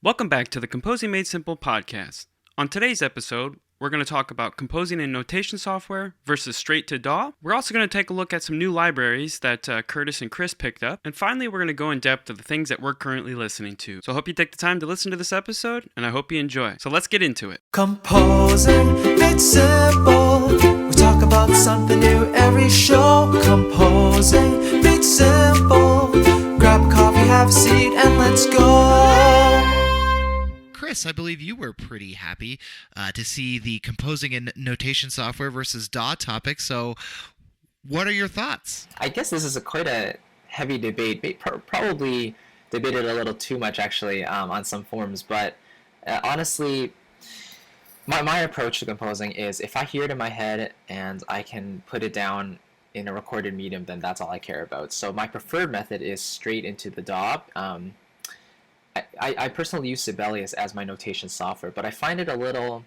Welcome back to the Composing Made Simple podcast. On today's episode, we're going to talk about composing in notation software versus straight to DAW. We're also going to take a look at some new libraries that Curtis and Chris picked up. And finally, we're going to go in depth of the things that we're currently listening to. So I hope you take the time to listen to this episode, and I hope you enjoy. So let's get into it. Composing made simple. We talk about something new every show. Composing made simple. Grab a coffee, have a seat, and let's go. Chris, I believe you were pretty happy to see the composing and notation software versus DAW topic. So what are your thoughts? I guess this is quite a heavy debate, probably debated a little too much actually on some forums, but honestly, my approach to composing is if I hear it in my head and I can put it down in a recorded medium, then that's all I care about. So my preferred method is straight into the DAW. I personally use Sibelius as my notation software, but I find it a little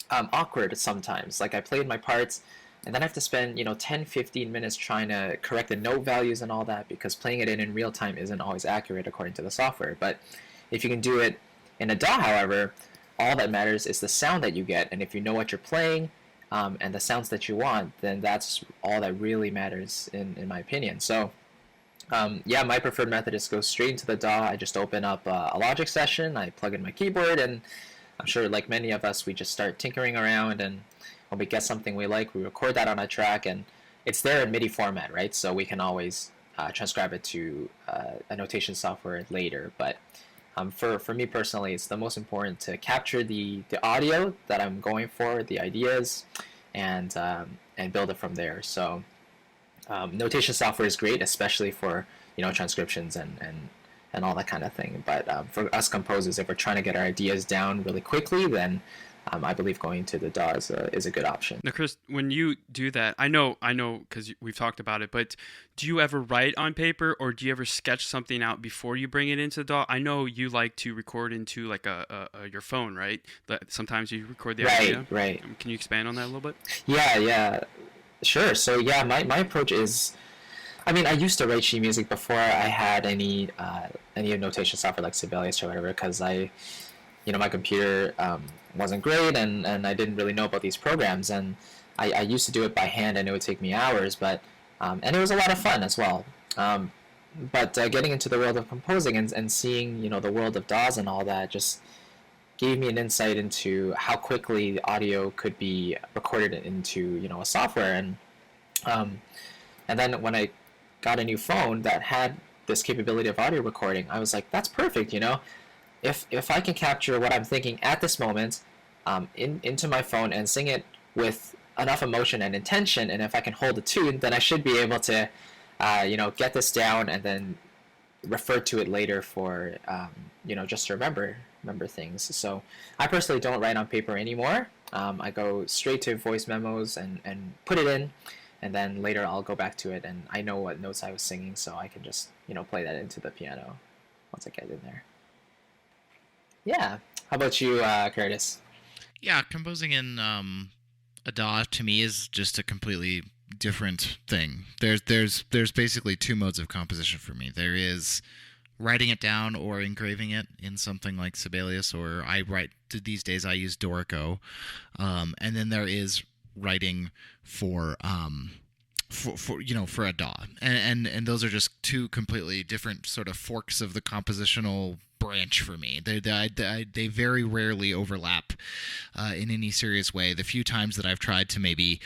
awkward sometimes. Like I played my parts, and then I have to spend 10-15 minutes trying to correct the note values and all that, because playing it in real time isn't always accurate according to the software. But if you can do it in a DAW, however, all that matters is the sound that you get, and if you know what you're playing and the sounds that you want, then that's all that really matters in my opinion. So my preferred method is go straight into the DAW. I just open up a Logic session, I plug in my keyboard, and I'm sure like many of us, we just start tinkering around, and when we get something we like, we record that on a track, and it's there in MIDI format, right? So we can always transcribe it to a notation software later. But for me personally, it's the most important to capture the audio that I'm going for, the ideas, and build it from there. So notation software is great, especially for transcriptions and all that kind of thing. But for us composers, if we're trying to get our ideas down really quickly, then I believe going to the DAW is a good option. Now, Chris, when you do that, I know, because we've talked about it, but do you ever write on paper, or do you ever sketch something out before you bring it into the DAW? I know you like to record into like your phone, right? But sometimes you record the audio. Right. Can you expand on that a little bit? Yeah. Sure. So yeah, my approach is, I mean, I used to write sheet music before I had any notation software like Sibelius or whatever, because my computer wasn't great, and I didn't really know about these programs, and I used to do it by hand, and it would take me hours, but and it was a lot of fun as well. But getting into the world of composing and seeing the world of DAWs and all that just gave me an insight into how quickly the audio could be recorded into a software, and then when I got a new phone that had this capability of audio recording, I was like, that's perfect. If I can capture what I'm thinking at this moment into my phone and sing it with enough emotion and intention, and if I can hold a tune, then I should be able to get this down and then refer to it later for just to remember things. So I personally don't write on paper anymore. I go straight to voice memos and put it in, and then later I'll go back to it, and I know what notes I was singing, so I can just play that into the piano once I get in there. Yeah. How about you, Curtis? Yeah, composing in a DAW to me is just a completely different thing. There's basically two modes of composition for me. There is writing it down or engraving it in something like Sibelius, or these days I use Dorico, and then there is writing for a DAW, and those are just two completely different sort of forks of the compositional branch for me. They very rarely overlap in any serious way. The few times that I've tried to maybe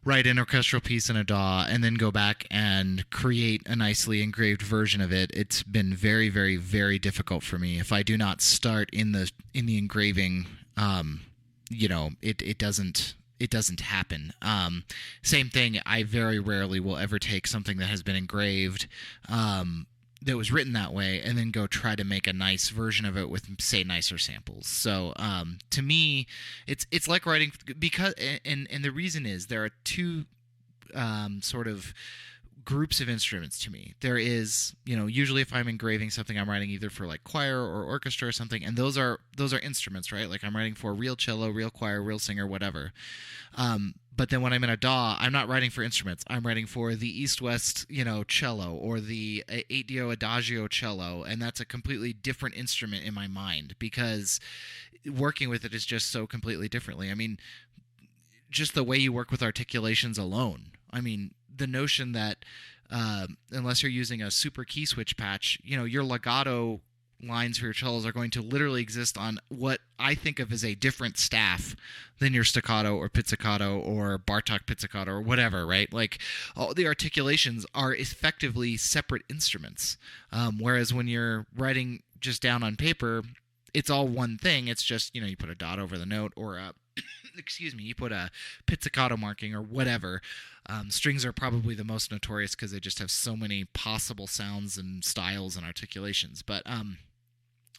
write an orchestral piece in a DAW and then go back and create a nicely engraved version of it, it's been very, very, very difficult for me. If I do not start in the engraving, it doesn't happen. Same thing, I very rarely will ever take something that has been engraved that was written that way and then go try to make a nice version of it with, say, nicer samples. So to me, it's like writing, because and the reason is there are two sort of groups of instruments to me. There is, usually if I'm engraving something, I'm writing either for like choir or orchestra or something, and those are instruments, right? Like I'm writing for real cello, real choir, real singer, whatever. But then when I'm in a DAW, I'm not writing for instruments. I'm writing for the East-West, cello, or the 8-DO Adagio cello, and that's a completely different instrument in my mind because working with it is just so completely differently. I mean, just the way you work with articulations alone. I mean, the notion that unless you're using a super key switch patch, your legato lines for your cellos are going to literally exist on what I think of as a different staff than your staccato or pizzicato or Bartok pizzicato or whatever, right? Like all the articulations are effectively separate instruments. Whereas when you're writing just down on paper, it's all one thing. It's just, you put a dot over the note or you put a pizzicato marking or whatever. Strings are probably the most notorious because they just have so many possible sounds and styles and articulations.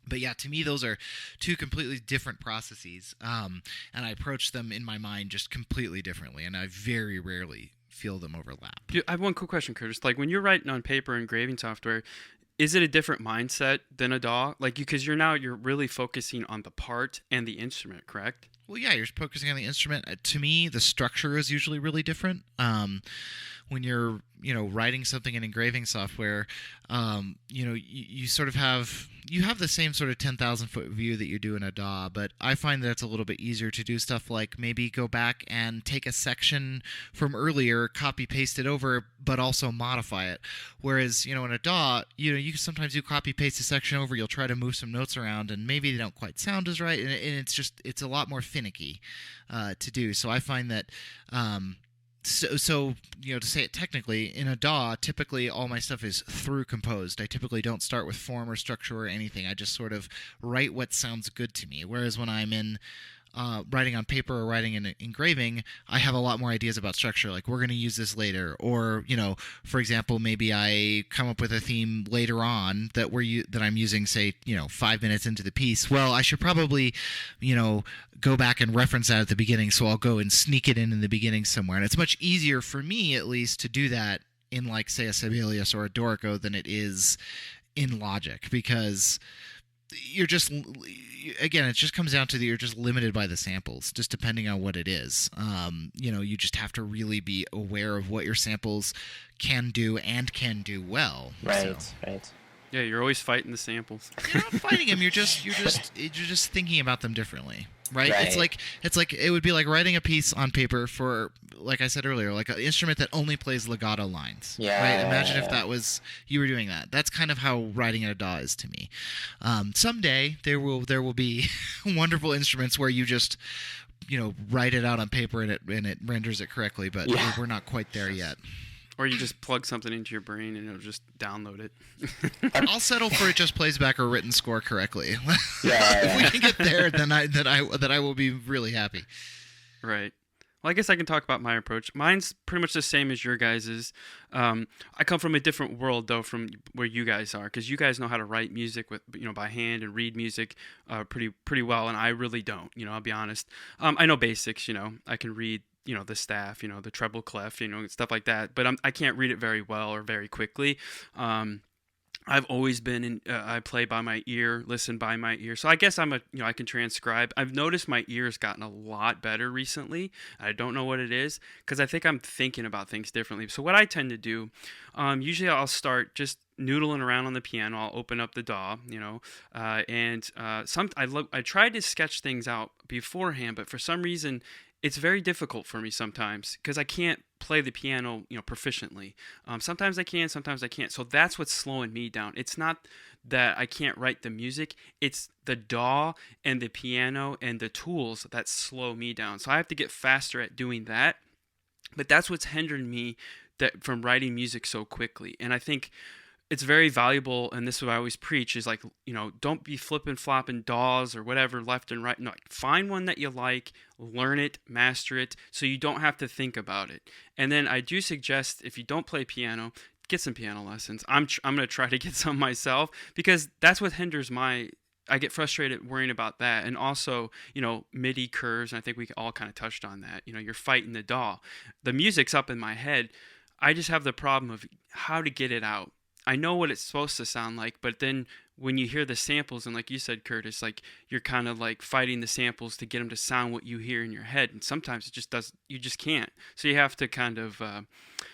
But yeah, to me, those are two completely different processes, and I approach them in my mind just completely differently, and I very rarely feel them overlap. I have one quick question, Curtis. Like when you're writing on paper engraving software, is it a different mindset than a DAW? Like because you're really focusing on the part and the instrument, correct? Well, yeah, you're focusing on the instrument. To me, the structure is usually really different. When you're, writing something in engraving software, you sort of have the same sort of 10,000-foot view that you do in a DAW, but I find that it's a little bit easier to do stuff like maybe go back and take a section from earlier, copy paste it over, but also modify it. Whereas, in a DAW, you sometimes you copy paste a section over, you'll try to move some notes around, and maybe they don't quite sound as right, and it's a lot more finicky to do. So I find that. So to say it technically, in a DAW, typically all my stuff is through composed. I typically don't start with form or structure or anything. I just sort of write what sounds good to me. Whereas when I'm in writing on paper or writing in engraving, I have a lot more ideas about structure. Like we're going to use this later, or for example, maybe I come up with a theme later on that I'm using, say 5 minutes into the piece. Well, I should probably go back and reference that at the beginning. So I'll go and sneak it in the beginning somewhere, and it's much easier for me at least to do that in like say a Sibelius or a Dorico than it is in Logic because you're just. Again, it just comes down to that you're just limited by the samples, just depending on what it is. You just have to really be aware of what your samples can do and can do well. Right. Yeah, you're always fighting the samples. You're not fighting them. You're just thinking about them differently, right? It's like it would be like writing a piece on paper for, like I said earlier, like an instrument that only plays legato lines. Yeah. Right. Imagine if that was you were doing that. That's kind of how writing in a DAW is to me. Someday there will be wonderful instruments where you just write it out on paper and it renders it correctly, but we're not quite there yet. Or you just plug something into your brain and it'll just download it. I'll settle for it just plays back a written score correctly. Yeah. If we can get there, then I will be really happy. Right. Well, I guess I can talk about my approach. Mine's pretty much the same as your guys's. I come from a different world though from where you guys are, because you guys know how to write music with by hand and read music pretty well, and I really don't. I'll be honest. I know basics. I can read. The staff, the treble clef, stuff like that. But I can't read it very well or very quickly. I've always been I play by my ear, listen by my ear. So I guess I can transcribe. I've noticed my ear's gotten a lot better recently. I don't know what it is because I think I'm thinking about things differently. So what I tend to do, usually I'll start just noodling around on the piano. I'll open up the DAW, and I tried to sketch things out beforehand, but for some reason, it's very difficult for me sometimes because I can't play the piano, proficiently. Sometimes I can, sometimes I can't. So that's what's slowing me down. It's not that I can't write the music. It's the DAW and the piano and the tools that slow me down. So I have to get faster at doing that. But that's what's hindering me from writing music so quickly. And I think it's very valuable, and this is what I always preach, is like, don't be flipping, flopping DAWs or whatever left and right. No, find one that you like, learn it, master it, so you don't have to think about it. And then I do suggest, if you don't play piano, get some piano lessons. I'm going to try to get some myself, because that's what hinders I get frustrated worrying about that. And also, MIDI curves, and I think we all kind of touched on that. You're fighting the DAW. The music's up in my head. I just have the problem of how to get it out. I know what it's supposed to sound like, but then when you hear the samples, and like you said, Curtis, like you're kind of like fighting the samples to get them to sound what you hear in your head, and sometimes it just does. You just can't. So you have to kind of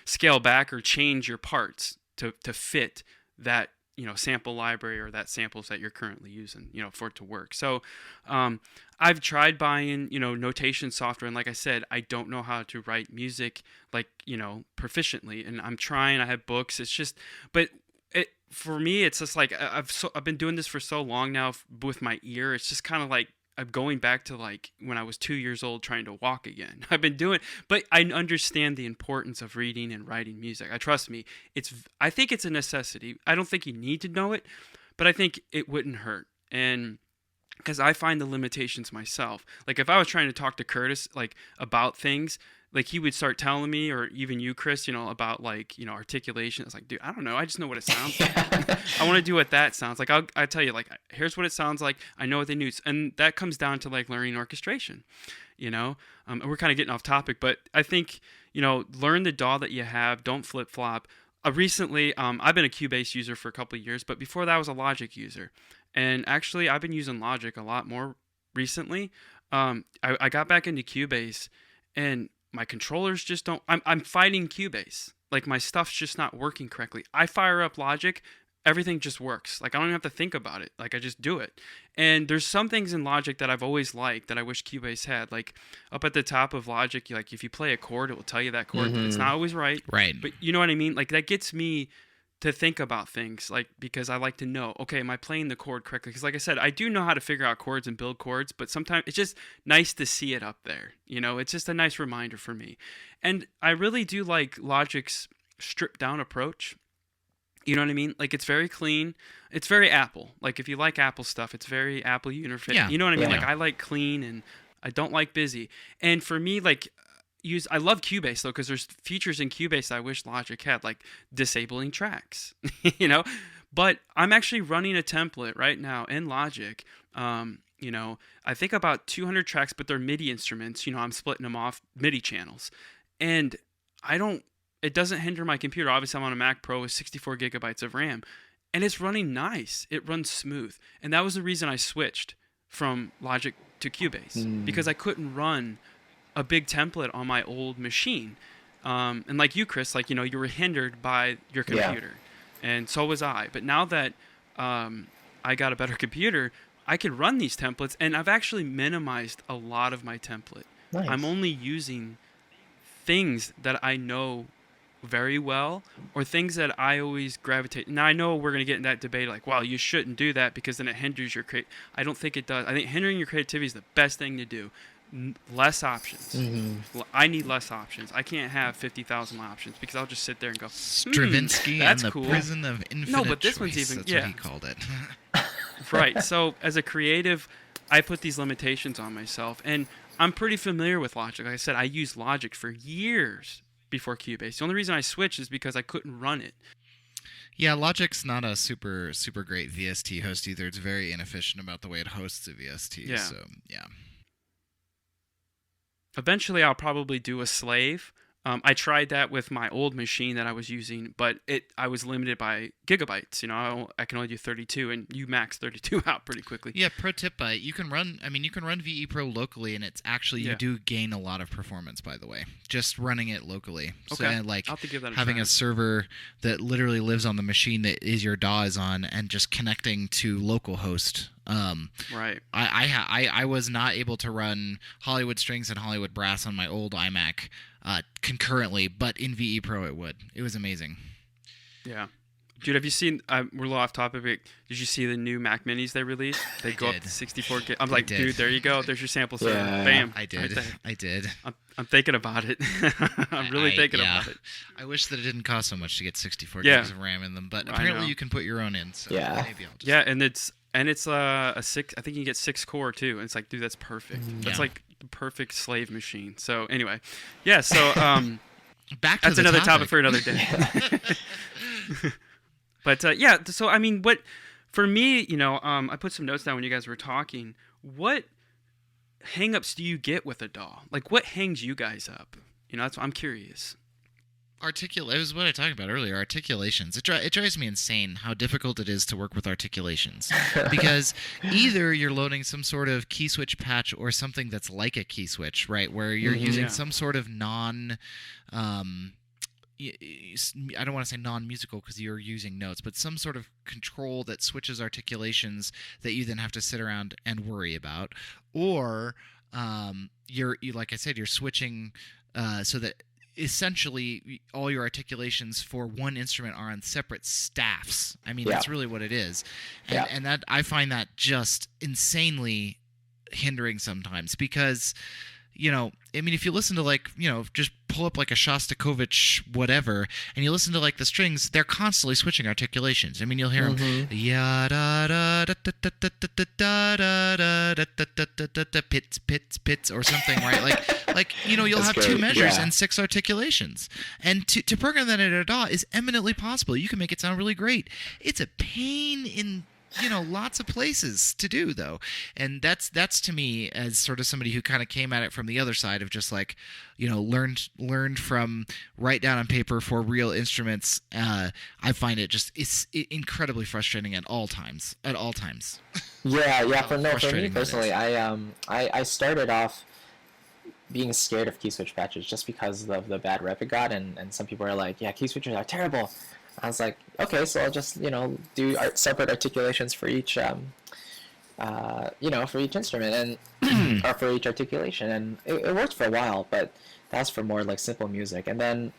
scale back or change your parts to fit that sample library or that samples that you're currently using for it to work. So I've tried buying notation software, and like I said, I don't know how to write music like proficiently, and I'm trying. I have books. It's just, but for me, it's just like I've been doing this for so long now with my ear. It's just kind of like I'm going back to like when I was 2 years old trying to walk again. I've been doing, but I understand the importance of reading and writing music. Trust me, I think it's a necessity. I don't think you need to know it, but I think it wouldn't hurt. And because I find the limitations myself. Like if I was trying to talk to Curtis like about things, like he would start telling me, or even you, Chris, about like, articulation. It's like, dude, I don't know. I just know what it sounds like. I want to do what that sounds like. I'll tell you, like, here's what it sounds like. I know what they need. And that comes down to like learning orchestration, and we're kind of getting off topic, but I think, learn the DAW that you have. Don't flip flop. Recently, I've been a Cubase user for a couple of years, but before that I was a Logic user. And actually I've been using Logic a lot more recently. I got back into Cubase, and my controllers just don't. I'm fighting Cubase. Like my stuff's just not working correctly. I fire up Logic, everything just works. Like I don't even have to think about it. Like I just do it. And there's some things in Logic that I've always liked that I wish Cubase had. Like up at the top of Logic, like if you play a chord, it will tell you that chord. It's not always right. Right. But you know what I mean? Like that gets me to think about things, like because I like to know, okay, am I playing the chord correctly? Because like I said, I do know how to figure out chords and build chords, but sometimes it's just nice to see it up there. It's just a nice reminder for me. And I really do like Logic's stripped down approach. You know what I mean? Like it's very clean. It's very Apple. Like if you like Apple stuff, it's very Apple interface. Yeah. You know what I mean? Yeah. Like I like clean and I don't like busy. And for me, like I love Cubase though, because there's features in Cubase I wish Logic had, like disabling tracks, But I'm actually running a template right now in Logic. I think about 200 tracks, but they're MIDI instruments. I'm splitting them off MIDI channels, and it doesn't hinder my computer. Obviously, I'm on a Mac Pro with 64 gigabytes of RAM, and it's running nice. It runs smooth, and that was the reason I switched from Logic to Cubase because I couldn't run a big template on my old machine. And like you, Chris, like, you were hindered by your computer. And so was I. But now that I got a better computer, I could run these templates. And I've actually minimized a lot of my template. Nice. I'm only using things that I know very well, or things that I always gravitate. Now, I know we're going to get in that debate, like, well, you shouldn't do that because then it hinders your I don't think it does. I think hindering your creativity is the best thing to do. Less options. I need less options. I can't have 50,000 options because I'll just sit there and go, Stravinsky and the cool. Prison of Infinite No, but this Choice. one's even, That's what he called it. Right. So as a creative, I put these limitations on myself, and I'm pretty familiar with Logic. Like I said, I used Logic for years before Cubase. The only reason I switched is because I couldn't run it. Yeah, Logic's not a super great VST host either. It's very inefficient about the way it hosts a VST. Yeah. So, yeah. Eventually, I'll probably do a slave. I tried that with my old machine that I was using, but I was limited by gigabytes. I can only do 32, and you max 32 out pretty quickly. Yeah, pro tip, you can run VE Pro locally, and it's actually, you do gain a lot of performance, by the way, just running it locally. Okay. So, I'll have to give that a having try. a server that literally lives on the machine that is your DAW is on, and just connecting to localhost. Right. I was not able to run Hollywood Strings and Hollywood Brass on my old iMac concurrently, but in VE Pro it would. It was amazing. Yeah. Dude, have you seen, we're a little off topic, but did you see the new Mac Minis they released? They go up to 64 gig. I'm like, dude, there you go. There's your sample server. Bam. I did. Right I did. I'm thinking about it. I'm really thinking about it. I wish that it didn't cost so much to get 64 gigs of RAM in them, but apparently you can put your own in. So maybe I'll just... Yeah, and it's a 6. I think you can get 6 core too. And it's like, dude, that's perfect. That's like the perfect slave machine. So anyway, yeah. So back to that's another topic for another day. But so I mean, what for me, I put some notes down when you guys were talking. What hang-ups do you get with a DAW? Like, what hangs you guys up? That's what I'm curious. It was what I talked about earlier. Articulations. It drives me insane how difficult it is to work with articulations, because either you're loading some sort of key switch patch or something that's like a key switch, right? Where you're using some sort of I don't want to say non-musical because you're using notes, but some sort of control that switches articulations that you then have to sit around and worry about, or you like I said, you're switching so that essentially all your articulations for one instrument are on separate staffs. I mean, that's really what it is. And that I find that just insanely hindering sometimes, because, you know, I mean, if you listen to, like, you know, just pull up like a Shostakovich whatever, and you listen to like the strings, they're constantly switching articulations. I mean, you'll hear them ya da da da da da da da da da da da da da pits or something, right? Like you know, you'll have two measures and 6 articulations, and to program that in a DAW is eminently possible. You can make it sound really great. It's a pain in, you know, lots of places to do, though. And that's to me, as sort of somebody who kind of came at it from the other side of just like, you know, learned from write down on paper for real instruments. I find it just, it's incredibly frustrating at all times. Yeah. For me personally, I started off being scared of key switch patches just because of the bad rep it got, and some people are like, yeah, key switches are terrible. I was like, okay, so I'll just, you know, do separate articulations for each, for each instrument, and or for each articulation, and it worked for a while, but that's for more like simple music. And then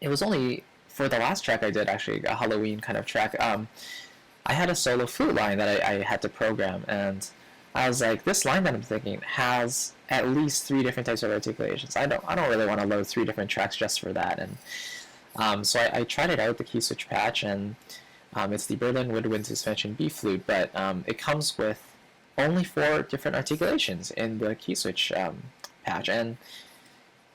it was only for the last track I did, actually a Halloween kind of track. I had a solo flute line that I had to program, and I was like, this line that I'm thinking has at least 3 different types of articulations. I don't really want to load 3 different tracks just for that, and so I tried it out, the key switch patch, and it's the Berlin Woodwind Suspension B flute, but it comes with only 4 different articulations in the key switch patch, and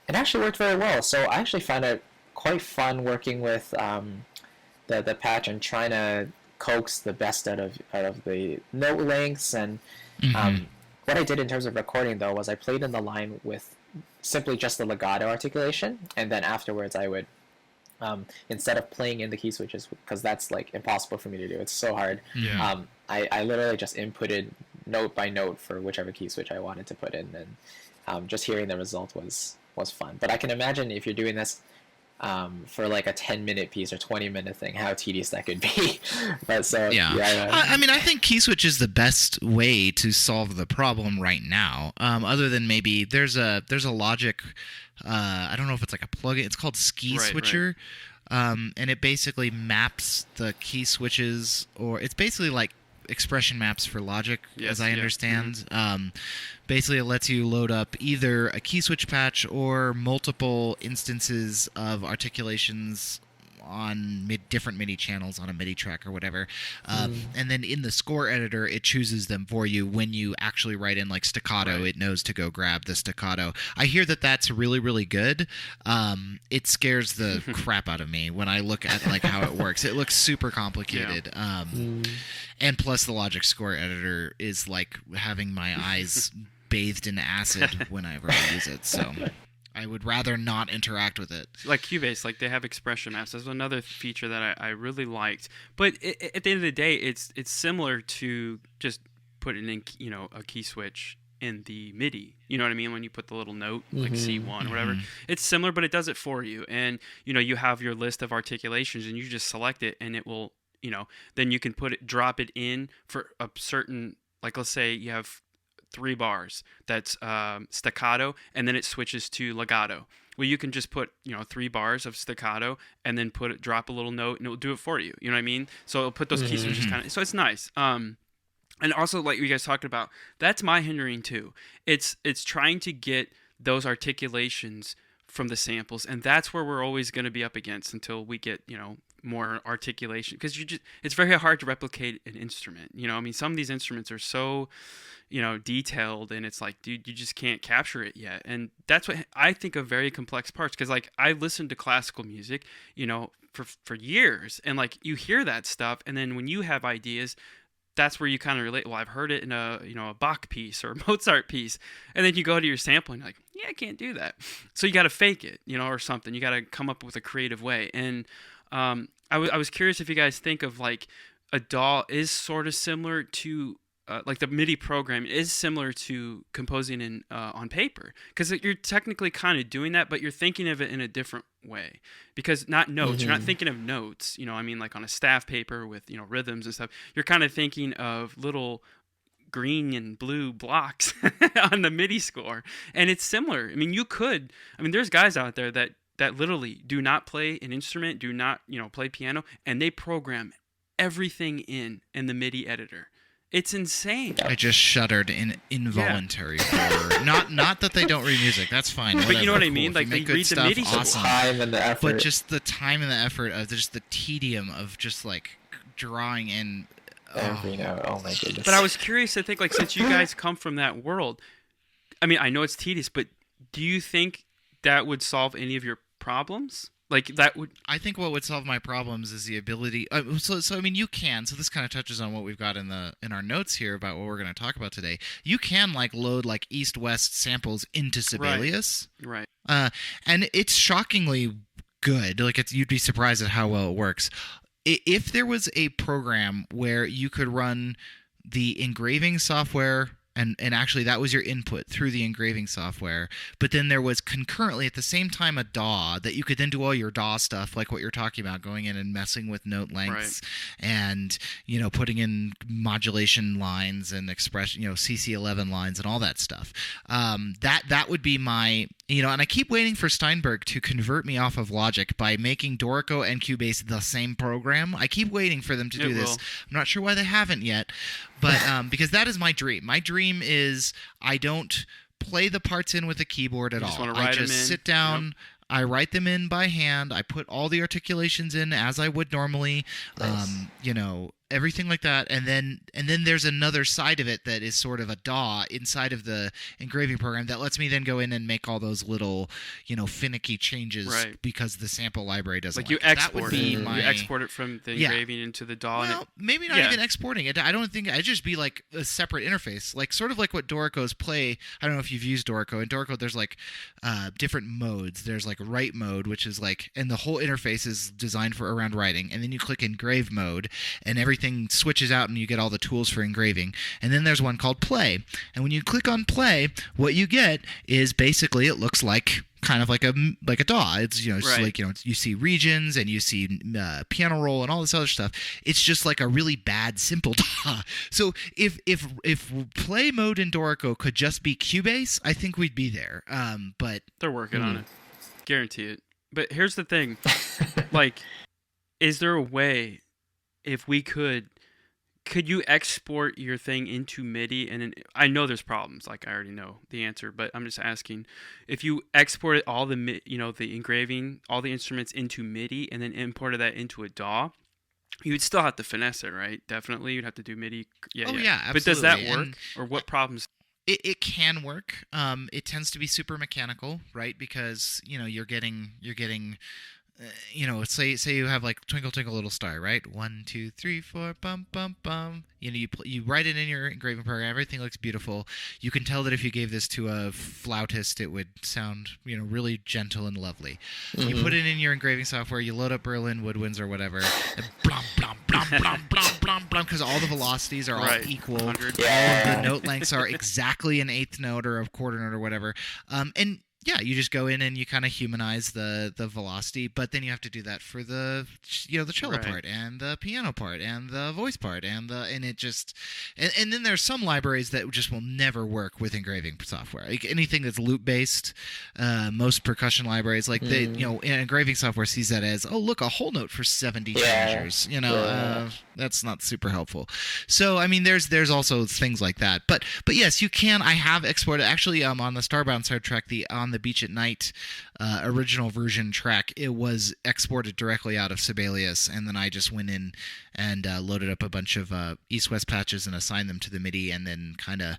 it actually worked very well. So I actually found it quite fun working with the patch and trying to coax the best out of the note lengths. And what I did in terms of recording, though, was I played in the line with simply just the legato articulation, and then afterwards I would, instead of playing in the key switches, because that's like impossible for me to do, it's so hard. I literally just inputted note by note for whichever key switch I wanted to put in, and just hearing the result was fun. But I can imagine if you're doing this for like a 10-minute piece or 20-minute thing, how tedious that could be. But so I mean, I think key switch is the best way to solve the problem right now, other than maybe there's a Logic, I don't know if it's like a plugin, it's called Ski Switcher, and it basically maps the key switches, or it's basically like expression maps for Logic, as I understand. Basically, it lets you load up either a key switch patch or multiple instances of articulations on different MIDI channels on a MIDI track or whatever. And then in the score editor, it chooses them for you. When you actually write in like staccato, it knows to go grab the staccato. I hear that that's really, really good. It scares the crap out of me when I look at like how it works. It looks super complicated. And plus the Logic score editor is like having my eyes bathed in acid whenever I use it. So I would rather not interact with it. Like Cubase, like they have expression maps. That's another feature that I really liked. But at the end of the day, it's similar to just putting in, you know, a key switch in the MIDI. You know what I mean? When you put the little note, like C1 or whatever. It's similar, but it does it for you. And, you know, you have your list of articulations and you just select it and it will, you know, then you can drop it in for a certain, like let's say you have 3 bars that's staccato, and then it switches to legato. Well, you can just put, you know, 3 bars of staccato and then drop a little note and it will do it for you. You know what I mean? So it'll put those key switches kind of, so it's nice. And also, like you guys talked about, that's my hindering too. It's trying to get those articulations from the samples, and that's where we're always going to be up against until we get, you know, more articulation, because it's very hard to replicate an instrument. You know, I mean, some of these instruments are so, you know, detailed, and it's like, dude, you just can't capture it yet. And that's what I think of very complex parts, because like I listened to classical music, you know, for years, and like you hear that stuff, and then when you have ideas, that's where you kind of relate. Well, I've heard it in a Bach piece or a Mozart piece, and then you go to your sample and you're like, yeah, I can't do that. So you got to fake it, or something. You got to come up with a creative way. And I was curious if you guys think of like a DAW is sort of similar to like the MIDI program is similar to composing in on paper, because you're technically kind of doing that, but you're thinking of it in a different way, because not notes. You're not thinking of notes. Like on a staff paper with rhythms and stuff. You're kind of thinking of little green and blue blocks on the MIDI score, and it's similar. There's guys out there that literally do not play an instrument, do not play piano, and they program everything in the MIDI editor. It's insane. I just shuddered in involuntary horror. Not that they don't read music. That's fine. But you know what I mean? Like they read the MIDI stuff. Awesome. Time and the effort. But just the time and the effort of just the tedium of just like drawing in every note. Oh my goodness. But I was curious to think, like, since you guys come from that world, I know it's tedious, but do you think that would solve any of your problems? Like that would. I think what would solve my problems is the ability. You can. So this kind of touches on what we've got in our notes here about what we're going to talk about today. You can load east-west samples into Sibelius, right? And it's shockingly good. You'd be surprised at how well it works. If there was a program where you could run the engraving software. And actually, that was your input through the engraving software. But then there was concurrently at the same time a DAW that you could then do all your DAW stuff, like what you're talking about, going in and messing with note lengths, right, and putting in modulation lines and expression, CC11 lines and all that stuff. That would be my. And I keep waiting for Steinberg to convert me off of Logic by making Dorico and Cubase the same program. I keep waiting for them to do this. I'm not sure why they haven't yet, but because that is my dream. My dream is I don't play the parts in with a keyboard at all. I just sit down. Yep. I write them in by hand. I put all the articulations in as I would normally. Nice. Everything like that, and then there's another side of it that is sort of a DAW inside of the engraving program that lets me then go in and make all those little, finicky changes, right, because the sample library doesn't. You export it. You export it from the engraving into the DAW. Well, maybe not even exporting it. I don't think I'd just be like a separate interface, sort of like what Dorico's play. I don't know if you've used Dorico. In Dorico, there's different modes. There's write mode, which is and the whole interface is designed for around writing, and then you click engrave mode, and everything switches out and you get all the tools for engraving. And then there's one called play. And when you click on play, what you get is basically it looks like kind of like a DAW. It's right, you see regions and you see piano roll and all this other stuff. It's just like a really bad simple DAW. So if play mode in Dorico could just be Cubase, I think we'd be there. But they're working on it. Guarantee it. But here's the thing. Is there a way, if we could you export your thing into MIDI? And I know there's problems. I already know the answer, but I'm just asking, if you exported all the the engraving, all the instruments into MIDI, and then imported that into a DAW, you would still have to finesse it, right? Definitely, you'd have to do MIDI. Yeah, absolutely. But does that work, or what problems? It can work. It tends to be super mechanical, right? Because you're getting. Say you have Twinkle Twinkle Little Star, right? 1, 2, 3, 4, bum bum bum. You write it in your engraving program. Everything looks beautiful. You can tell that if you gave this to a flautist, it would sound really gentle and lovely. Mm-hmm. You put it in your engraving software. You load up Berlin woodwinds or whatever, and blum blum blum blum blum blum blum, because all the velocities are all equal. Yeah. All the note lengths are exactly an eighth note or a quarter note or whatever. And yeah, you just go in and you kind of humanize the velocity, but then you have to do that for the the cello part and the piano part and the voice part and then there's some libraries that just will never work with engraving software. Anything that's loop based, most percussion libraries they engraving software sees that as, oh look, a whole note for 70 measures. That's not super helpful. So there's also things like that. But yes, you can. I have exported actually on the Starbound soundtrack, the On the Beach at Night original version track. It was exported directly out of Sibelius, and then I just went in and loaded up a bunch of east-west patches and assigned them to the MIDI, and then kind of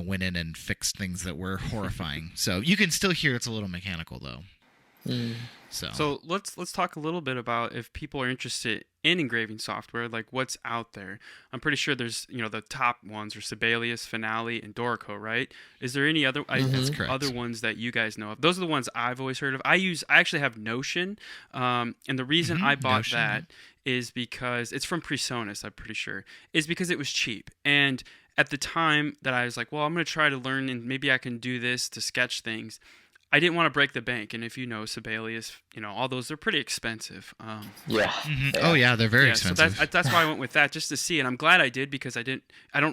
went in and fixed things that were horrifying. So you can still hear it's a little mechanical though. So let's talk a little bit about if people are interested in engraving software, like what's out there. I'm pretty sure there's, the top ones are Sibelius, Finale, and Dorico, right? Is there any other That's correct. other ones that you guys know of? Those are the ones I've always heard of. I actually have Notion, and the reason I bought Notion, that is because it's from PreSonus, I'm pretty sure, is because it was cheap. And at the time that I was like, well, I'm going to try to learn and maybe I can do this to sketch things, I didn't want to break the bank. And if you know Sibelius, all those, they're pretty expensive. Yeah. Oh yeah, they're very expensive. So that's why I went with that, just to see. And I'm glad I did, because I don't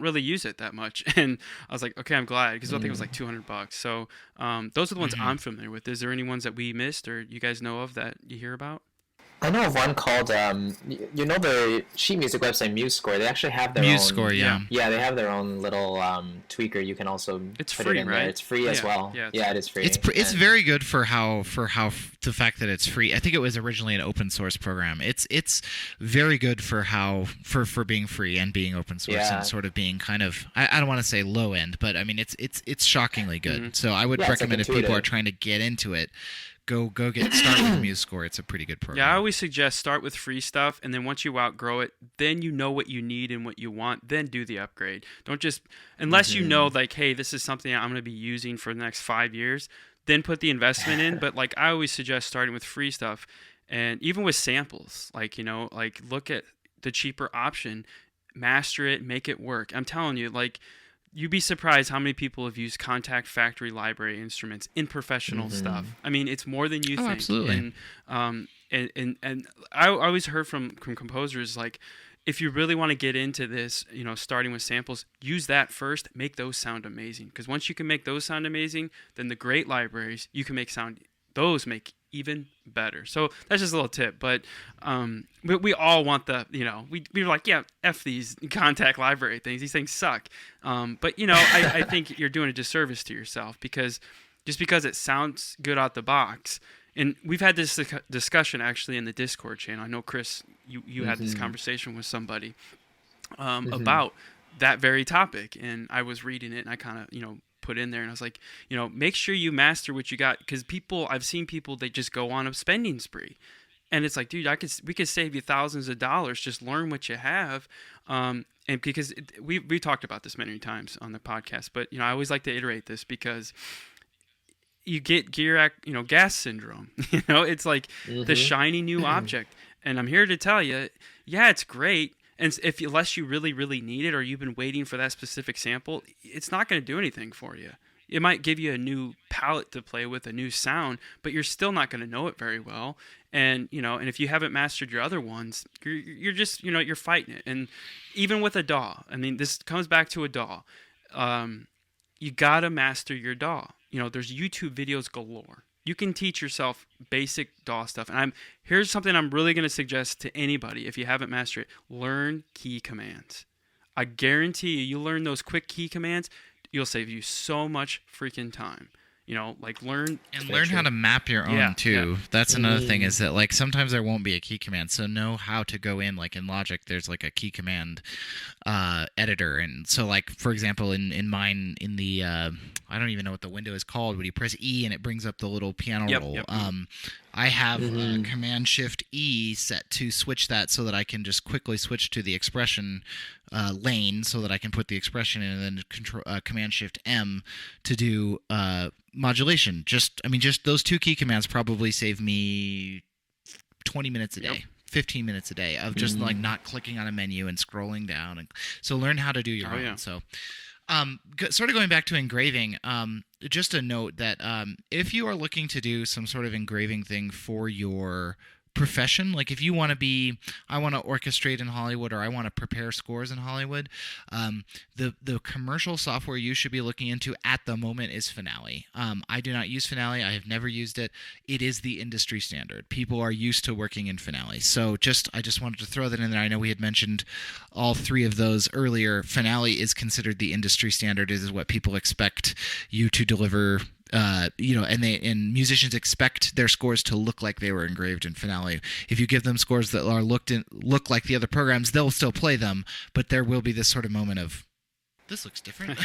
really use it that much. And I was like, okay, I'm glad, because I think it was like $200. So those are the ones I'm familiar with. Is there any ones that we missed or you guys know of that you hear about? I know of one called, the sheet music website MuseScore. They actually have their MuseScore, own. yeah. Yeah, they have their own little tweaker. You can also It's put free, it in right? there. It's free as well. Yeah, it is free. It's very good for how the fact that it's free. I think it was originally an open source program. It's very good for being free and being open source and sort of being kind of, I don't want to say low end, but I mean it's shockingly good. So I would recommend if people are trying to get into it, Go get started with MuseScore. It's a pretty good program. Yeah, I always suggest start with free stuff, and then once you outgrow it, then you know what you need and what you want, then do the upgrade. Don't just, unless you know, like, hey, this is something I'm going to be using for the next 5 years, then put the investment in. But, like, I always suggest starting with free stuff, and even with samples, like, look at the cheaper option, master it, make it work. I'm telling you, like, you'd be surprised how many people have used Contact Factory library instruments in professional stuff. I mean, it's more than you think. Absolutely. And I always heard from composers, like, if you really want to get into this, starting with samples, use that first, make those sound amazing. Because once you can make those sound amazing, then the great libraries, you can make even better. So that's just a little tip, but we all want the, we were like, yeah, F these Contact library things. These things suck. But, I think you're doing a disservice to yourself, because just because it sounds good out the box, and we've had this discussion actually in the Discord channel. I know, Chris, you had this conversation with somebody about that very topic, and I was reading it, and I kind of, put in there, and I was like, make sure you master what you got, because I've seen people, they just go on a spending spree, and it's like, dude, we could save you thousands of dollars. Just learn what you have, and because we talked about this many times on the podcast, but I always like to iterate this, because you get gas syndrome. It's like the shiny new object, and I'm here to tell you, yeah, it's great. And unless you really, really need it, or you've been waiting for that specific sample, it's not going to do anything for you. It might give you a new palette to play with, a new sound, but you're still not going to know it very well. And, and if you haven't mastered your other ones, you're just, you're fighting it. And even with a DAW, I mean, this comes back to a DAW. You got to master your DAW. There's YouTube videos galore. You can teach yourself basic DAW stuff. And here's something I'm really going to suggest to anybody if you haven't mastered it. Learn key commands. I guarantee you learn those quick key commands, you'll save you so much freaking time. Learn how to map your own too. Yeah. That's another thing, is that like sometimes there won't be a key command, so know how to go in. Like in Logic, there's like a key command editor, and so like for example, in mine, in the I don't even know what the window is called, but you press E and it brings up the little piano roll. Yep. I have Command Shift E set to switch that, so that I can just quickly switch to the expression lane, so that I can put the expression in, and then Command Shift M to do modulation. Just those two key commands probably save me 20 minutes a day. 15 minutes a day of just like not clicking on a menu and scrolling down. And so learn how to do your own. Yeah. So sort of going back to engraving, just a note that if you are looking to do some sort of engraving thing for your profession, like if you want to be, I want to orchestrate in Hollywood, or I want to prepare scores in Hollywood, the commercial software you should be looking into at the moment is Finale. I do not use Finale. I have never used it. It is the industry standard. People are used to working in Finale. So I just wanted to throw that in there. I know we had mentioned all three of those earlier. Finale is considered the industry standard. It is what people expect you to deliver. And musicians expect their scores to look like they were engraved in Finale. If you give them scores that look like the other programs, they'll still play them, but there will be this sort of moment of, this looks different.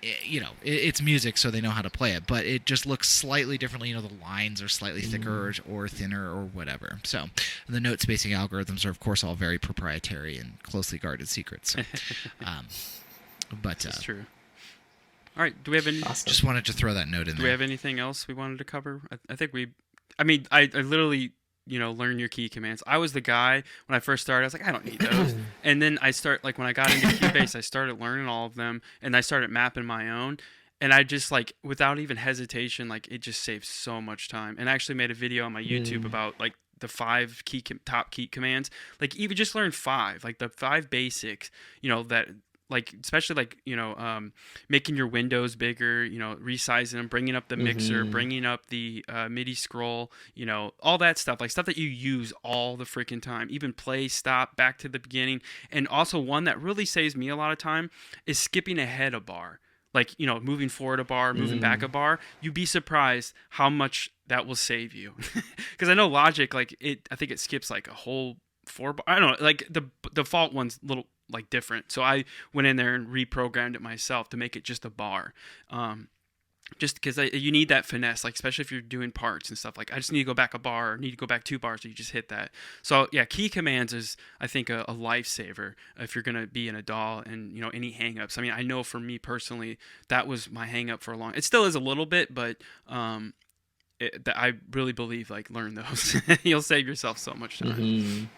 it's music, so they know how to play it, but it just looks slightly differently. The lines are slightly thicker or thinner or whatever. So the note spacing algorithms are, of course, all very proprietary and closely guarded secrets. But that's true. All right, do we have any? Awesome. Just wanted to throw that note in there. Do we have anything else we wanted to cover? I think I literally, learn your key commands. I was the guy when I first started. I was like, I don't need those. And then when I got into Cubase, I started learning all of them, and I started mapping my own. And I just without even hesitation, it just saves so much time. And I actually made a video on my YouTube about the 5 top key commands. Even just learn 5, the 5 basics. That. Especially making your windows bigger, resizing them, bringing up the mixer, bringing up the MIDI scroll, all that stuff, stuff that you use all the freaking time, even play, stop, back to the beginning. And also one that really saves me a lot of time is skipping ahead a bar, moving forward a bar, moving back a bar. You'd be surprised how much that will save you. Because I know Logic, I think it skips a whole 4 bar. I don't know, the default one's little different. So I went in there and reprogrammed it myself to make it just a bar. Just because you need that finesse, especially if you're doing parts and stuff. I just need to go back a bar, or need to go back 2 bars, so you just hit that. So yeah, key commands is, I think, a lifesaver if you're going to be in a DAW and, any hangups. I mean, I know for me personally, that was my hangup for a long. It still is a little bit, but I really believe, learn those. You'll save yourself so much time.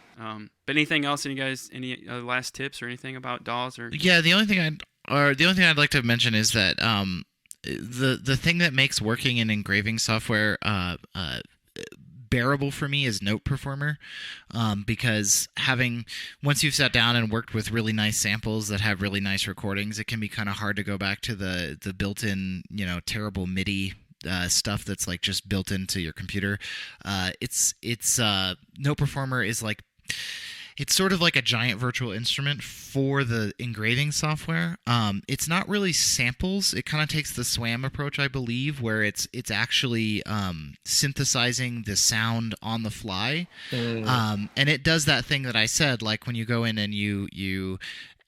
But anything else? Any last tips or anything about DAWs? Or yeah, the only thing I'd like to mention is that the thing that makes working in engraving software bearable for me is Noteperformer, because once you've sat down and worked with really nice samples that have really nice recordings, it can be kind of hard to go back to the built-in terrible MIDI stuff that's just built into your computer. Noteperformer is it's sort of like a giant virtual instrument for the engraving software. It's not really samples. It kind of takes the SWAM approach, I believe, where it's actually synthesizing the sound on the fly. And it does that thing that I said, when you go in and you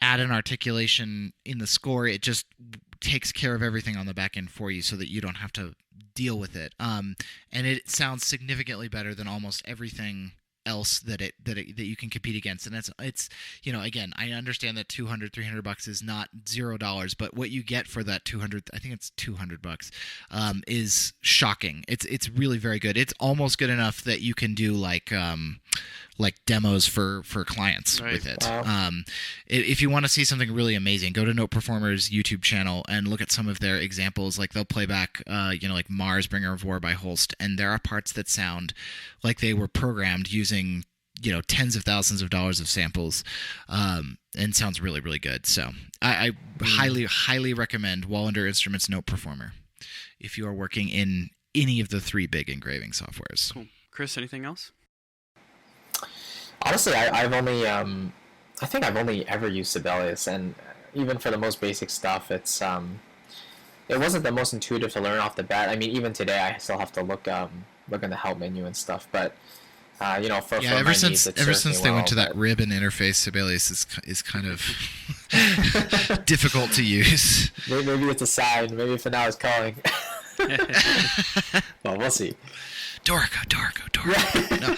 add an articulation in the score, it just takes care of everything on the back end for you so that you don't have to deal with it. And it sounds significantly better than almost everything else that you can compete against. And it's again, I understand that $200-$300 is not $0, but what you get for that $200, I think it's $200, is shocking. It's really very good. It's almost good enough that you can do demos for clients with it. Wow. If you want to see something really amazing, go to Noteperformer's YouTube channel and look at some of their examples. They'll play back, Mars, Bringer of War by Holst, and there are parts that sound like they were programmed using, tens of thousands of dollars of samples, and sounds really, really good. So I highly, highly recommend Wallander Instruments Noteperformer if you are working in any of the 3 big engraving softwares. Cool. Chris, anything else? Honestly, I've only, I think I've only ever used Sibelius, and even for the most basic stuff, it wasn't the most intuitive to learn off the bat. I mean, even today, I still have to look in the help menu and stuff. But for ever since they went to that ribbon interface, Sibelius is kind of difficult to use. Maybe it's a sign. Maybe for now it's calling. Well, we'll see. Dorico. No.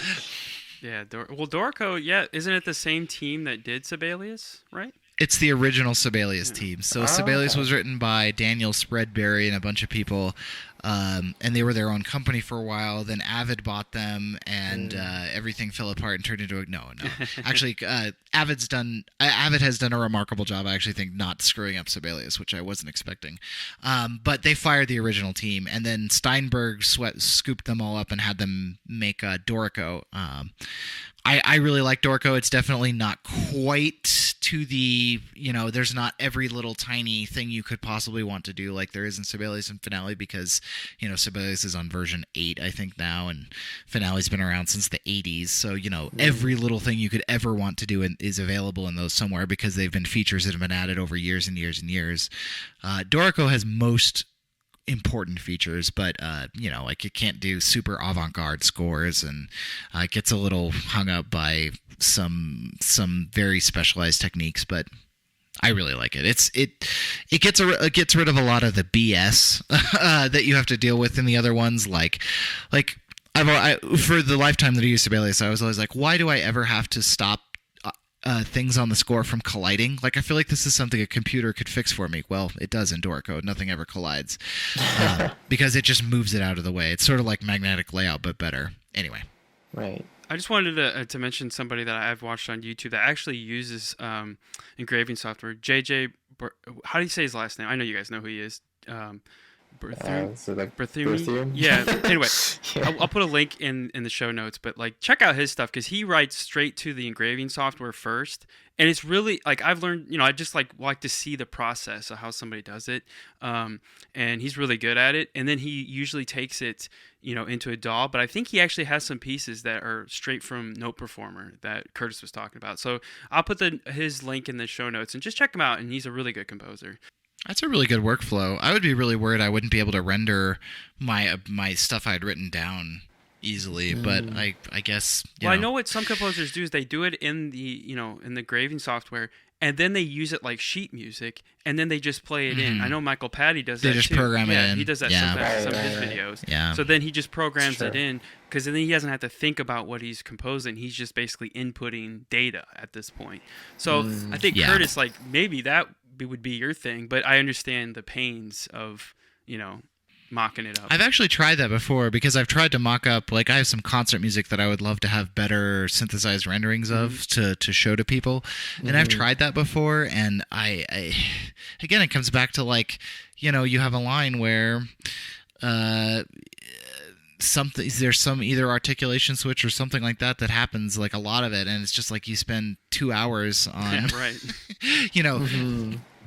Yeah, Dorico, isn't it the same team that did Sibelius, right? It's the original Sibelius team. So Sibelius was written by Daniel Spreadberry and a bunch of people, and they were their own company for a while. Then Avid bought them, and everything fell apart and turned into a... No. Actually, Avid has done a remarkable job, I actually think, not screwing up Sibelius, which I wasn't expecting. But they fired the original team, and then Steinberg scooped them all up and had them make Dorico. I really like Dorico. It's definitely not quite to the, there's not every little tiny thing you could possibly want to do like there is in Sibelius and Finale, because, Sibelius is on version 8, I think, now, and Finale's been around since the 80s. So, every little thing you could ever want to do is available in those somewhere, because they've been features that have been added over years and years and years. Dorico has most important features, but it can't do super avant-garde scores, and it gets a little hung up by some very specialized techniques, but I really like it. It gets rid of a lot of the BS that you have to deal with in the other ones. Like I for the lifetime that I used Sibelius, I was always like, why do I ever have to stop things on the score from colliding? Like, I feel like this is something a computer could fix for me. Well, it does in Dorico. Nothing ever collides because it just moves it out of the way. It's sort of like magnetic layout, but better. Anyway. Right. I just wanted to mention somebody that I've watched on YouTube that actually uses engraving software. How do you say his last name? I know you guys know who he is. Berthum? Yeah. Anyway, Yeah. I'll put a link in the show notes, but like check out his stuff because he writes straight to the engraving software first, and it's really like I've learned. I just like to see the process of how somebody does it, and he's really good at it. And then he usually takes it, into a DAW. But I think he actually has some pieces that are straight from Noteperformer that Curtis was talking about. So I'll put his link in the show notes and just check him out. And he's a really good composer. That's a really good workflow. I would be really worried I wouldn't be able to render my stuff I had written down easily, but I guess. I know what some composers do is they do it in the in the engraving software, and then they use it like sheet music, and then they just play it in. I know Michael Patty does that. They just program it in. He does that sometimes in some of his videos. Yeah. So then he just programs it in because then he doesn't have to think about what he's composing. He's just basically inputting data at this point. So I think Curtis, like maybe that would be your thing, but I understand the pains of mocking it up. I've actually tried that before because I've tried to mock up, like I have some concert music that I would love to have better synthesized renderings of to show to people, and I've tried that before, and I again it comes back to like you have a line where there's some either articulation switch or something like that happens, like a lot of it, and it's just like you spend 2 hours on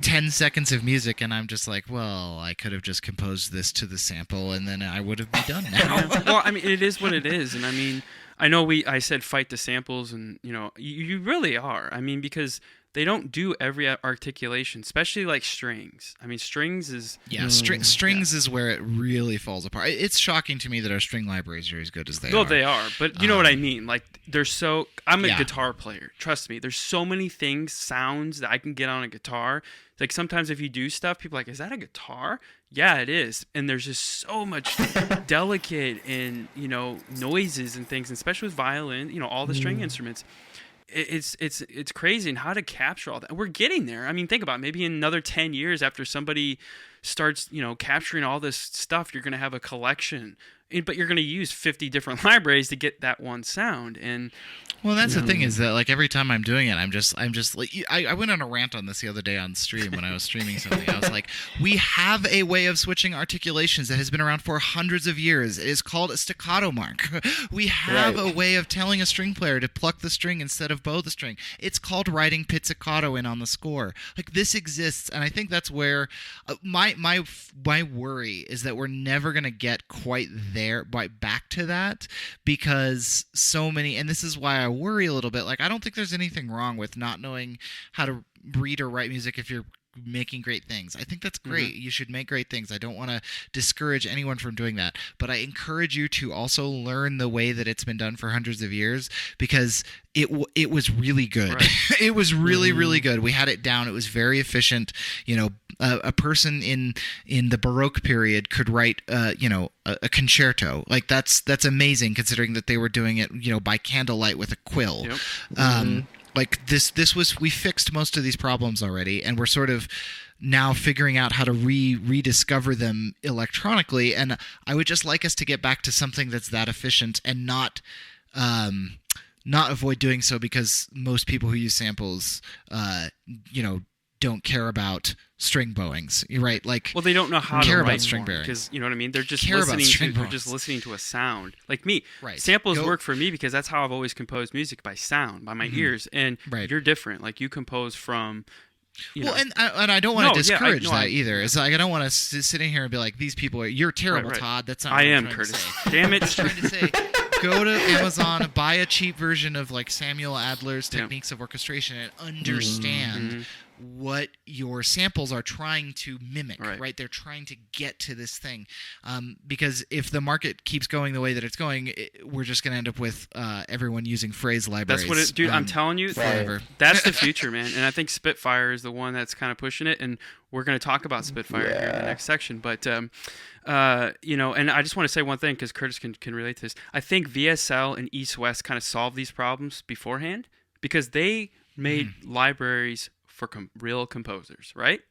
10 seconds of music, and I'm just like, well, I could have just composed this to the sample and then I would have been done now. Well, I mean, it is what it is, and I mean, I know I said fight the samples, and you really are. I mean, because they don't do every articulation, especially like strings. I mean, strings is strings is where it really falls apart. It's shocking to me that our string libraries are as good as they are. No, they are, but you know what I mean. Like I'm a guitar player. Trust me, there's so many sounds that I can get on a guitar. Like sometimes if you do stuff, people are like, is that a guitar? Yeah, it is. And there's just so much delicate and noises and things, and especially with violin, all the string instruments. It's crazy, and how to capture all that. We're getting there. I mean, think about it. Maybe in another 10 years after somebody starts, capturing all this stuff, you're going to have a collection, but you're going to use 50 different libraries to get that one sound. And well, that's the thing is that like every time I'm doing it, I'm just like I went on a rant on this the other day on stream when I was streaming something. I was like, we have a way of switching articulations that has been around for hundreds of years. It is called a staccato mark. We have a way of telling a string player to pluck the string instead of bow the string. It's called writing pizzicato in on the score. Like this exists, and I think that's where my worry is that we're never going to get quite there back to that, because so many, and this is why I worry a little bit. Like, I don't think there's anything wrong with not knowing how to read or write music if you're making great things. I think that's great. You should make great things. I don't want to discourage anyone from doing that, but I encourage you to also learn the way that it's been done for hundreds of years, because it was really good. Right. It was really, really good. We had it down. It was very efficient. A person in the Baroque period could write, a concerto. Like that's amazing considering that they were doing it, by candlelight with a quill. Yep. Like we fixed most of these problems already, and we're sort of now figuring out how to rediscover them electronically. And I would just like us to get back to something that's that efficient and not avoid doing so because most people who use samples, don't care about string bowings, right? Like, well, they don't know how to care write about string bearings, because you know what I mean. They're just listening to a sound. Like me, samples work for me because that's how I've always composed music, by sound, by my ears. And you're different. Like you compose from. And I don't want to discourage that either. It's like I don't want to sit in here and be like, these people you're terrible, Todd. That's not. I am, Curtis. Damn it! I'm trying to say. Go to Amazon, buy a cheap version of like Samuel Adler's Techniques of Orchestration, and understand what your samples are trying to mimic, Right. right? They're trying to get to this thing. Because if the market keeps going the way that it's going, we're just going to end up with everyone using phrase libraries. That's what it, dude. I'm telling you, forever. that's the future, man. And I think Spitfire is the one that's kind of pushing it. And we're going to talk about Spitfire here in the next section. But and I just want to say one thing because Curtis can relate to this. I think VSL and East West kind of solved these problems beforehand because they made libraries for real composers, right?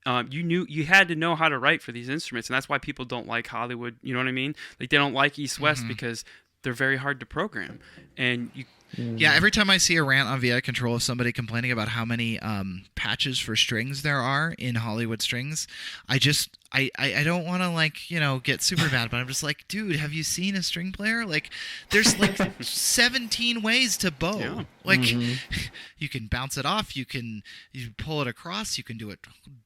You had to know how to write for these instruments, and that's why people don't like Hollywood. You know what I mean? Like they don't like East West because they're very hard to program, and you. Yeah, every time I see a rant on VI Control of somebody complaining about how many patches for strings there are in Hollywood strings, I don't want to get super mad, but I'm just like, dude, have you seen a string player? Like, there's like 17 ways to bow. Yeah. Like, you can bounce it off, you pull it across, you can do it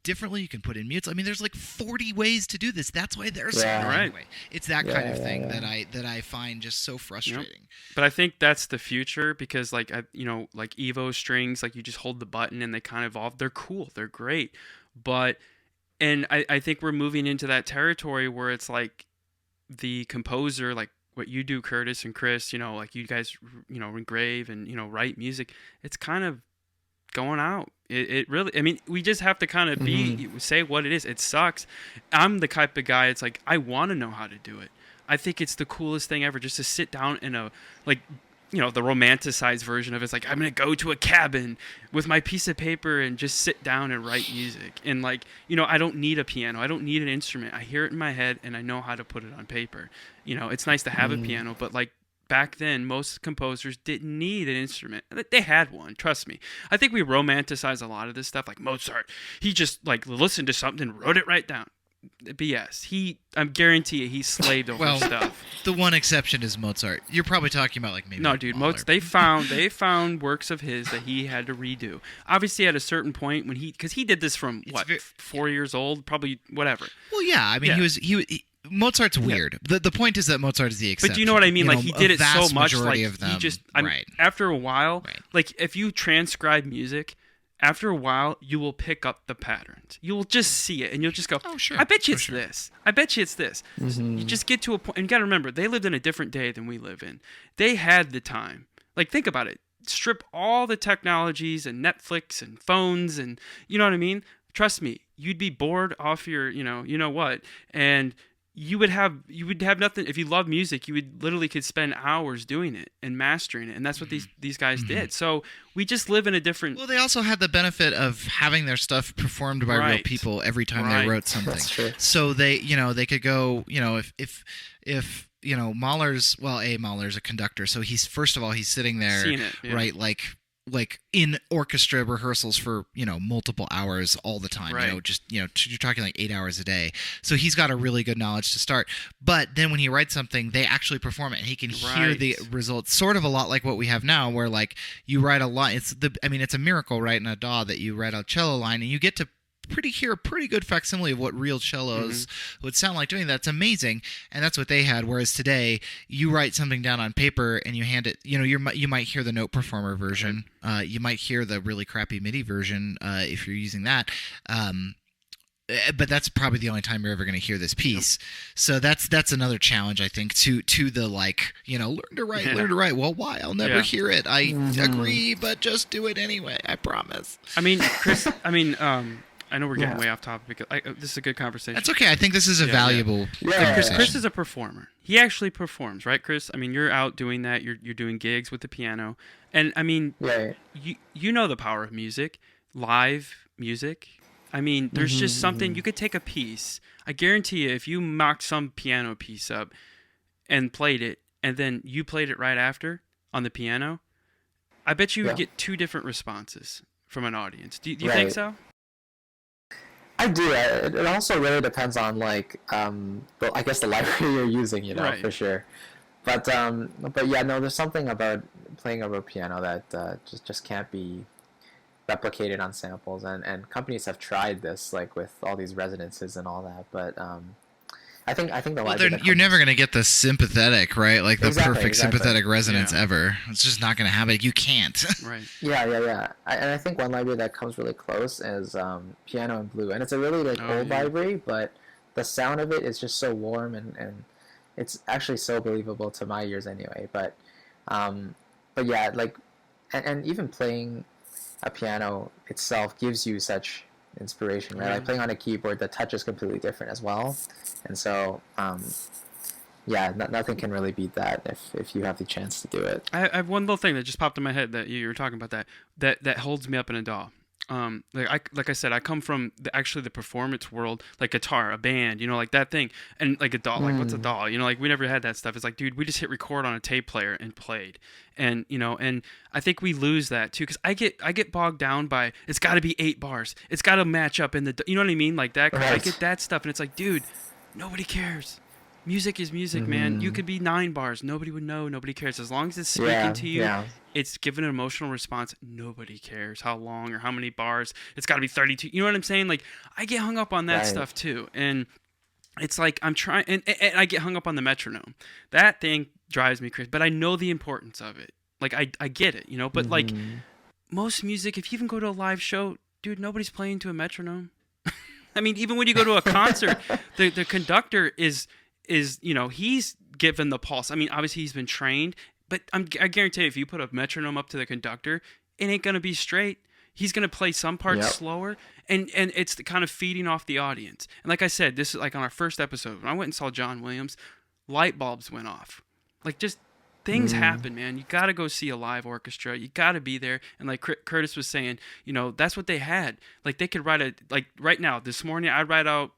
differently, you can put in mutes. I mean, there's like 40 ways to do this. That's why there's right. way. It's that kind of thing that I find just so frustrating. Yep. But I think that's the future because like Evo strings, like you just hold the button and they kind of evolve. They're cool, they're great, but. And I think we're moving into that territory where it's like the composer, like what you do, Curtis and Chris, like you guys, engrave and, write music. It's kind of going out. It really, I mean, we just have to kind of say what it is. It sucks. I'm the type of guy, it's like, I want to know how to do it. I think it's the coolest thing ever just to sit down in the romanticized version of it's like I'm gonna go to a cabin with my piece of paper and just sit down and write music and I don't need a piano, I don't need an instrument, I hear it in my head and I know how to put it on paper. It's nice to have a piano, but like back then most composers didn't need an instrument. They had one, trust me. I think we romanticize a lot of this stuff, like Mozart, he just like listened to something and wrote it right down. BS. I guarantee you, he slaved over stuff. The one exception is Mozart. You're probably talking about like maybe. No, dude. Mahler. They found works of his that he had to redo. Obviously, at a certain point when because he did this from 4 years old, probably whatever. Well, yeah. I mean, he Mozart's weird. The point is that Mozart is the exception. But do you know what I mean? Like he did it so much, like of them, he just. Right. After a while, like if you transcribe music. After a while, you will pick up the patterns. You will just see it, and you'll just go, "Oh, sure. I bet you it's this. I bet you it's this." You just get to a point, and you got to remember, they lived in a different day than we live in. They had the time. Like, think about it. Strip all the technologies and Netflix and phones, and you know what I mean. Trust me, you'd be bored off your, you know what, and you would have nothing. If you love music, you would literally could spend hours doing it and mastering it, and that's what these guys did. So we just live in a different. Well, they also had the benefit of having their stuff performed by real people every time they wrote something. That's true. So they could go, if Mahler's Mahler's a conductor, so he's sitting there, seeing it, right, like in orchestra rehearsals for multiple hours all the time, right. You're talking like 8 hours a day, so he's got a really good knowledge to start. But then when he writes something, they actually perform it and he can hear the results, sort of a lot like what we have now, where like you write a line. It's a miracle, right, in a DAW that you write a cello line and you get to hear a pretty good facsimile of what real cellos would sound like doing that. It's amazing, and that's what they had. Whereas today, you write something down on paper and you hand it. You might hear the Noteperformer version. You might hear the really crappy MIDI version if you're using that. But that's probably the only time you're ever going to hear this piece. So that's another challenge, I think, to the learn to write. Well, why? I'll never hear it. I agree, but just do it anyway. I promise. I mean, Chris. I know we're getting way off topic. This is a good conversation. That's okay. I think this is a valuable conversation. Chris is a performer. He actually performs, right, Chris? I mean, you're out doing that. You're doing gigs with the piano. And, I mean, you know the power of music, live music. I mean, there's just something. You could take a piece. I guarantee you, if you mocked some piano piece up and played it, and then you played it right after on the piano, I bet you would get two different responses from an audience. Do you think so? I do. It also really depends on I guess the library you're using, for sure. But yeah, no, there's something about playing over a piano that just can't be replicated on samples, and companies have tried this, like with all these resonances and all that. But I think the Well, library. you're never going to get the sympathetic, right? Like the perfect Exactly. sympathetic resonance Yeah. ever. It's just not going to happen. You can't. Right. Yeah. And I think one library that comes really close is Piano in Blue, and it's a really like Oh, old yeah. library, but the sound of it is just so warm and it's actually so believable to my ears anyway. But yeah, like, and even playing a piano itself gives you such inspiration, right? Yeah. Like playing on a keyboard, the touch is completely different as well, and so yeah, nothing can really beat that if you have the chance to do it. I have one little thing that just popped in my head that you were talking about that holds me up in a DAW. Like I said, I come from the performance world, like guitar, a band, like that thing, and like a DAW. Like what's a DAW? Like we never had that stuff. It's like, dude, we just hit record on a tape player and played, and and I think we lose that too because I get bogged down by it's got to be 8 bars, it's got to match up in the, you know what I mean, like that. I Right. get that stuff, and it's like, dude, nobody cares. Music is music, man. You could be 9 bars. Nobody would know. Nobody cares. As long as it's speaking to you, it's given an emotional response. Nobody cares how long or how many bars. It's got to be 32. You know what I'm saying? Like, I get hung up on that stuff, too. And it's like I'm trying... And I get hung up on the metronome. That thing drives me crazy. But I know the importance of it. Like, I get it, But, like, most music, if you even go to a live show, dude, nobody's playing to a metronome. I mean, even when you go to a concert, the conductor is he's given the pulse. I mean, obviously he's been trained, but I guarantee you, if you put a metronome up to the conductor, it ain't going to be straight. He's going to play some parts slower, and it's the kind of feeding off the audience. And like I said, this is like on our first episode, when I went and saw John Williams, light bulbs went off. Like, just things happen, man. You got to go see a live orchestra. You got to be there. And like Curtis was saying, that's what they had. Like, they could write like right now, this morning, I'd write out,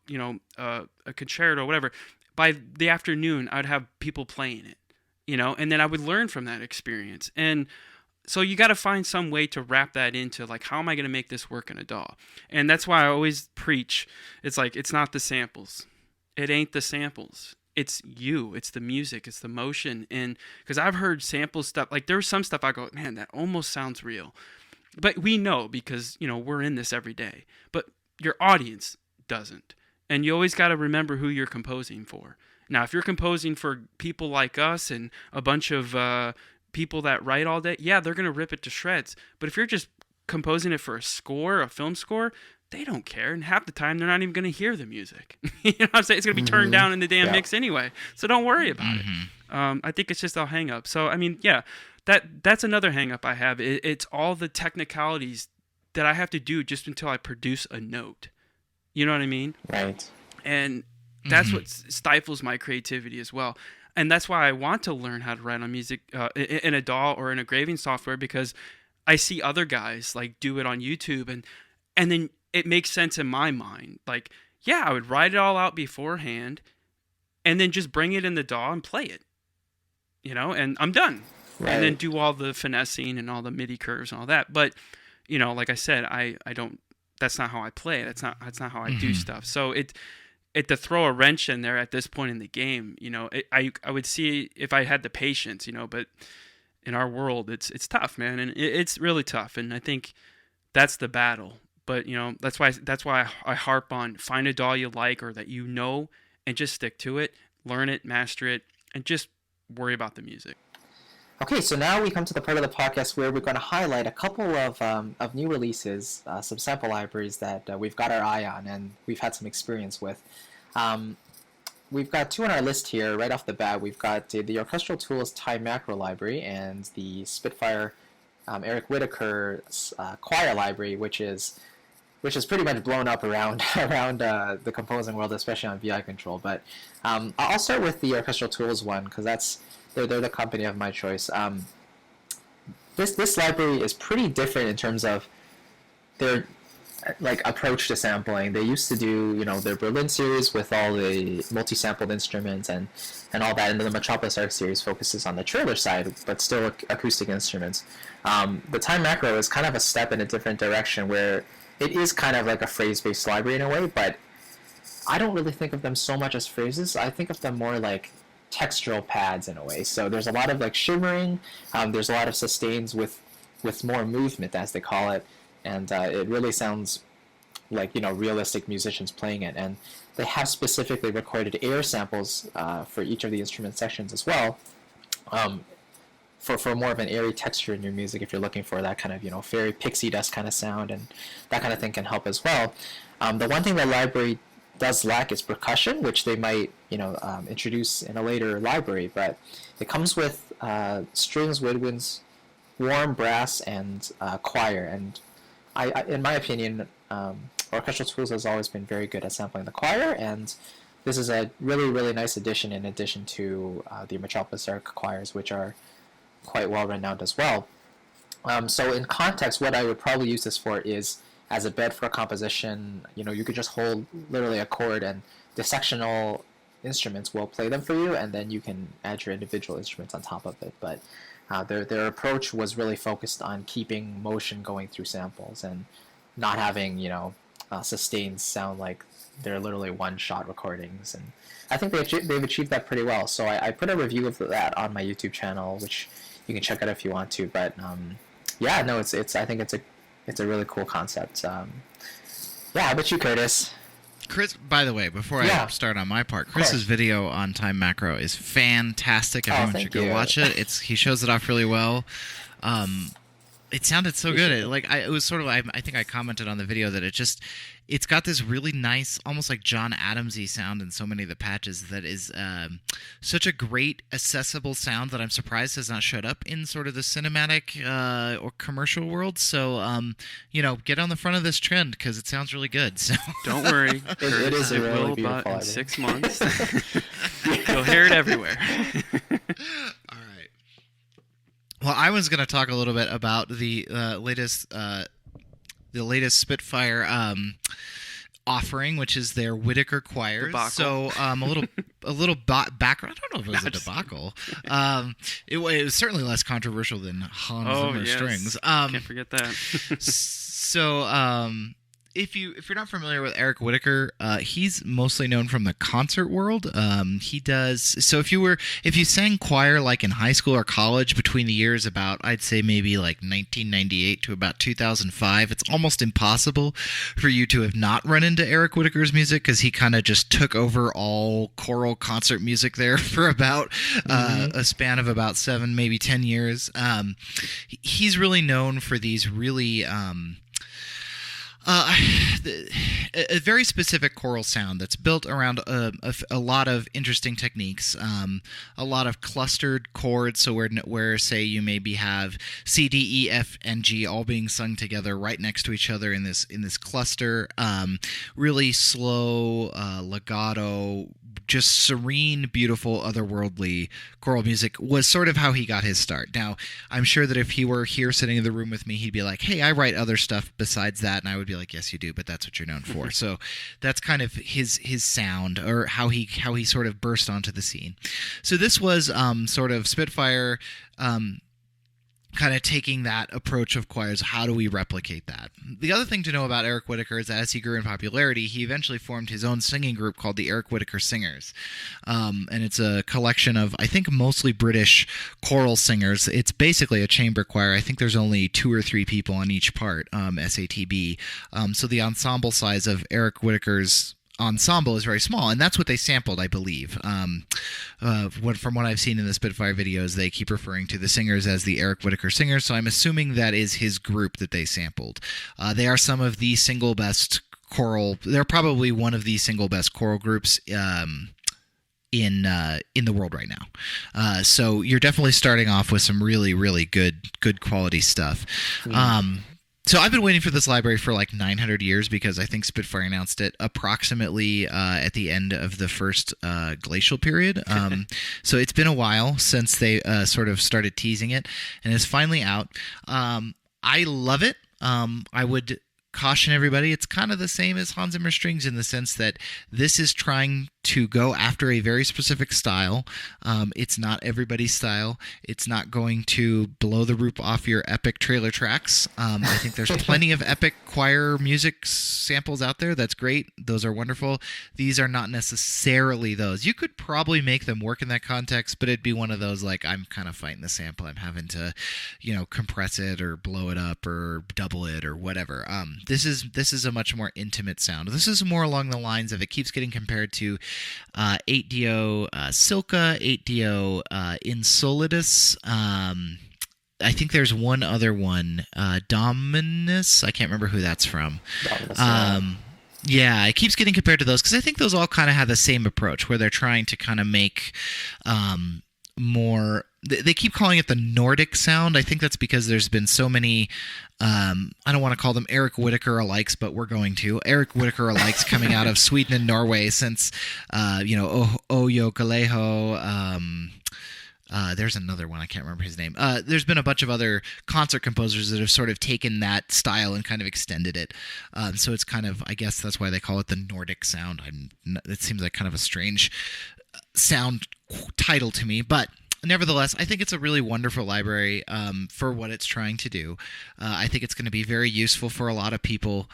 a concerto or whatever. By the afternoon, I'd have people playing it, and then I would learn from that experience. And so you got to find some way to wrap that into, like, how am I going to make this work in a DAW? And that's why I always preach, it's like, it's not the samples. It ain't the samples. It's you. It's the music. It's the motion. And because I've heard sample stuff, like there's some stuff I go, man, that almost sounds real. But we know because, we're in this every day. But your audience doesn't. And you always got to remember who you're composing for. Now, if you're composing for people like us and a bunch of people that write all day, yeah, they're going to rip it to shreds. But if you're just composing it for a score, a film score, they don't care. And half the time, they're not even going to hear the music. You know what I'm saying? It's going to be turned down in the damn mix anyway. So don't worry about it. I think it's just a hang-up. So, I mean, yeah, that's another hang-up I have. It's all the technicalities that I have to do just until I produce a note. You know what I mean? Right. And that's what stifles my creativity as well. And that's why I want to learn how to write on music in a DAW or an engraving software, because I see other guys like do it on YouTube, and then it makes sense in my mind. Like, yeah, I would write it all out beforehand and then just bring it in the DAW and play it, and I'm done. Right. And then do all the finessing and all the MIDI curves and all that. But, like I said, I don't. That's not how I play. That's not how I do stuff. So it to throw a wrench in there at this point in the game, I would see if I had the patience, but in our world, it's tough, man, and it's really tough. And I think that's the battle. But that's why I harp on find a DAW you like or that and just stick to it, learn it, master it, and just worry about the music. Okay, so now we come to the part of the podcast where we're going to highlight a couple of new releases, some sample libraries that we've got our eye on and we've had some experience with. We've got 2 on our list here right off the bat. We've got the Orchestral Tools Time Macro Library and the Spitfire Eric Whitacre's Choir Library, which is pretty much blown up around the composing world, especially on VI control. But I'll start with the Orchestral Tools one because they're the company of my choice. This library is pretty different in terms of their approach to sampling. They used to do their Berlin series with all the multi-sampled instruments and all that, and then the Metropolis Arc series focuses on the trailer side, but still acoustic instruments. The Time Macro is kind of a step in a different direction where it is kind of like a phrase-based library in a way, but I don't really think of them so much as phrases. I think of them more like textural pads in a way. So there's a lot of shimmering, there's a lot of sustains with more movement, as they call it, and it really sounds like, realistic musicians playing it, and they have specifically recorded air samples for each of the instrument sections as well, for more of an airy texture in your music. If you're looking for that kind of fairy pixie dust kind of sound, and that kind of thing can help as well. The one thing the library does lack is percussion, which they might introduce in a later library, but it comes with strings, woodwinds, warm brass, and choir. And I in my opinion, Orchestral Tools has always been very good at sampling the choir, and this is a really, really nice addition in addition to the Metropolis Eric choirs, which are quite well renowned as well. So in context, what I would probably use this for is as a bed for a composition. You could just hold literally a chord, and the sectional instruments will play them for you, and then you can add your individual instruments on top of it. But their approach was really focused on keeping motion going through samples and not having sustains sound like they're literally one-shot recordings. And I think they've achieved that pretty well. So I put a review of that on my YouTube channel, which you can check out if you want to. But yeah, no, it's I think it's a really cool concept. Yeah, how about you, Curtis? Chris, by the way, before I start on my part, Chris's video on Time Macro is fantastic. Everyone should go watch it. He shows it off really well. It sounded so good. It was sort of, I think I commented on the video that it's got this really nice, almost like John Adams-y sound in so many of the patches that is such a great, accessible sound that I'm surprised has not showed up in sort of the cinematic or commercial world. So, get on the front of this trend because it sounds really good. So don't worry. It is a really beautiful about in idea. 6 months. You'll hear it everywhere. All right. Well, I was going to talk a little bit about the latest Spitfire offering, which is their Whitacre choirs. Debacle. So a little background. I don't know if it was a debacle. It was certainly less controversial than Hans Zimmer strings. Can't forget that. So if you're not familiar with Eric Whitacre, he's mostly known from the concert world. He does so. If you sang choir like in high school or college between the years about, I'd say maybe like 1998 to about 2005, it's almost impossible for you to have not run into Eric Whitacre's music, because he kind of just took over all choral concert music there for about a span of about 7, maybe 10 years. He's really known for these really a very specific choral sound that's built around a lot of interesting techniques, a lot of clustered chords. So where say you maybe have C, D, E, F, and G all being sung together right next to each other in this cluster. Really slow legato, just serene, beautiful, otherworldly choral music was sort of how he got his start. Now, I'm sure that if he were here sitting in the room with me, he'd be like, hey, I write other stuff besides that. And I would be like, yes, you do, but that's what you're known for. So that's kind of his sound, or how he sort of burst onto the scene. So this was sort of Spitfire kind of taking that approach of choirs. How do we replicate that? The other thing to know about Eric Whitacre is that as he grew in popularity, he eventually formed his own singing group called the Eric Whitacre Singers. And it's a collection of, I think, mostly British choral singers. It's basically a chamber choir. I think there's only 2 or 3 people on each part, SATB. So the ensemble size of Eric Whitacre's ensemble is very small, and that's what they sampled, I believe. From what I've seen in the Spitfire videos, they keep referring to the singers as the Eric Whitacre Singers, so I'm assuming that is his group that they sampled. They are some of the single best choral. They're probably one of the single best choral groups in the world right now. So you're definitely starting off with some really, really good quality stuff. So I've been waiting for this library for like 900 years, because I think Spitfire announced it approximately at the end of the first glacial period. So it's been a while since they sort of started teasing it, and it's finally out. I love it. I would caution everybody, it's kind of the same as Hans Zimmer strings in the sense that this is trying to go after a very specific style. It's not everybody's style. It's not going to blow the roof off your epic trailer tracks. I think there's plenty of epic choir music samples out there. That's great. Those are wonderful. These are not necessarily those. You could probably make them work in that context, but it'd be one of those like, I'm kind of fighting the sample. I'm having to, compress it or blow it up or double it or whatever. This is a much more intimate sound. This is more along the lines of, it keeps getting compared to 8DO Silca, 8DO Insolidus. I think there's one other one, Dominus. I can't remember who that's from. Yeah, it keeps getting compared to those because I think those all kind of have the same approach where they're trying to kind of make more. They keep calling it the Nordic sound. I think that's because there's been so many, I don't want to call them Eric Whitacre alikes, but we're going to. Eric Whitacre alikes coming out of Sweden and Norway since, Oyo Kaleho. There's another one. I can't remember his name. There's been a bunch of other concert composers that have sort of taken that style and kind of extended it. So it's kind of, I guess that's why they call it the Nordic sound. It seems like kind of a strange sound title to me, but nevertheless, I think it's a really wonderful library for what it's trying to do. I think it's going to be very useful for a lot of people.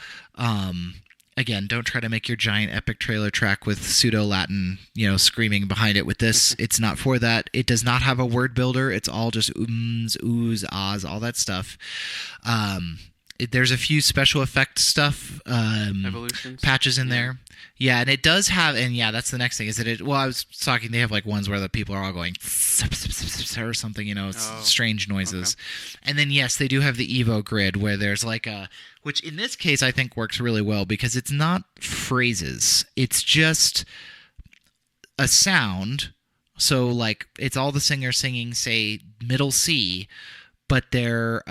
Again, don't try to make your giant epic trailer track with pseudo-Latin, screaming behind it with this. It's not for that. It does not have a word builder. It's all just ums, oohs, ahs, all that stuff. There's a few special effect stuff, Evolutions. patches in there. Yeah, and it does have, and yeah, that's the next thing, is that I was talking, they have like ones where the people are all going or something, strange noises. Okay. And then, yes, they do have the Evo grid where there's like which in this case I think works really well because it's not phrases. It's just a sound. So like it's all the singer singing, say, middle C, but they're,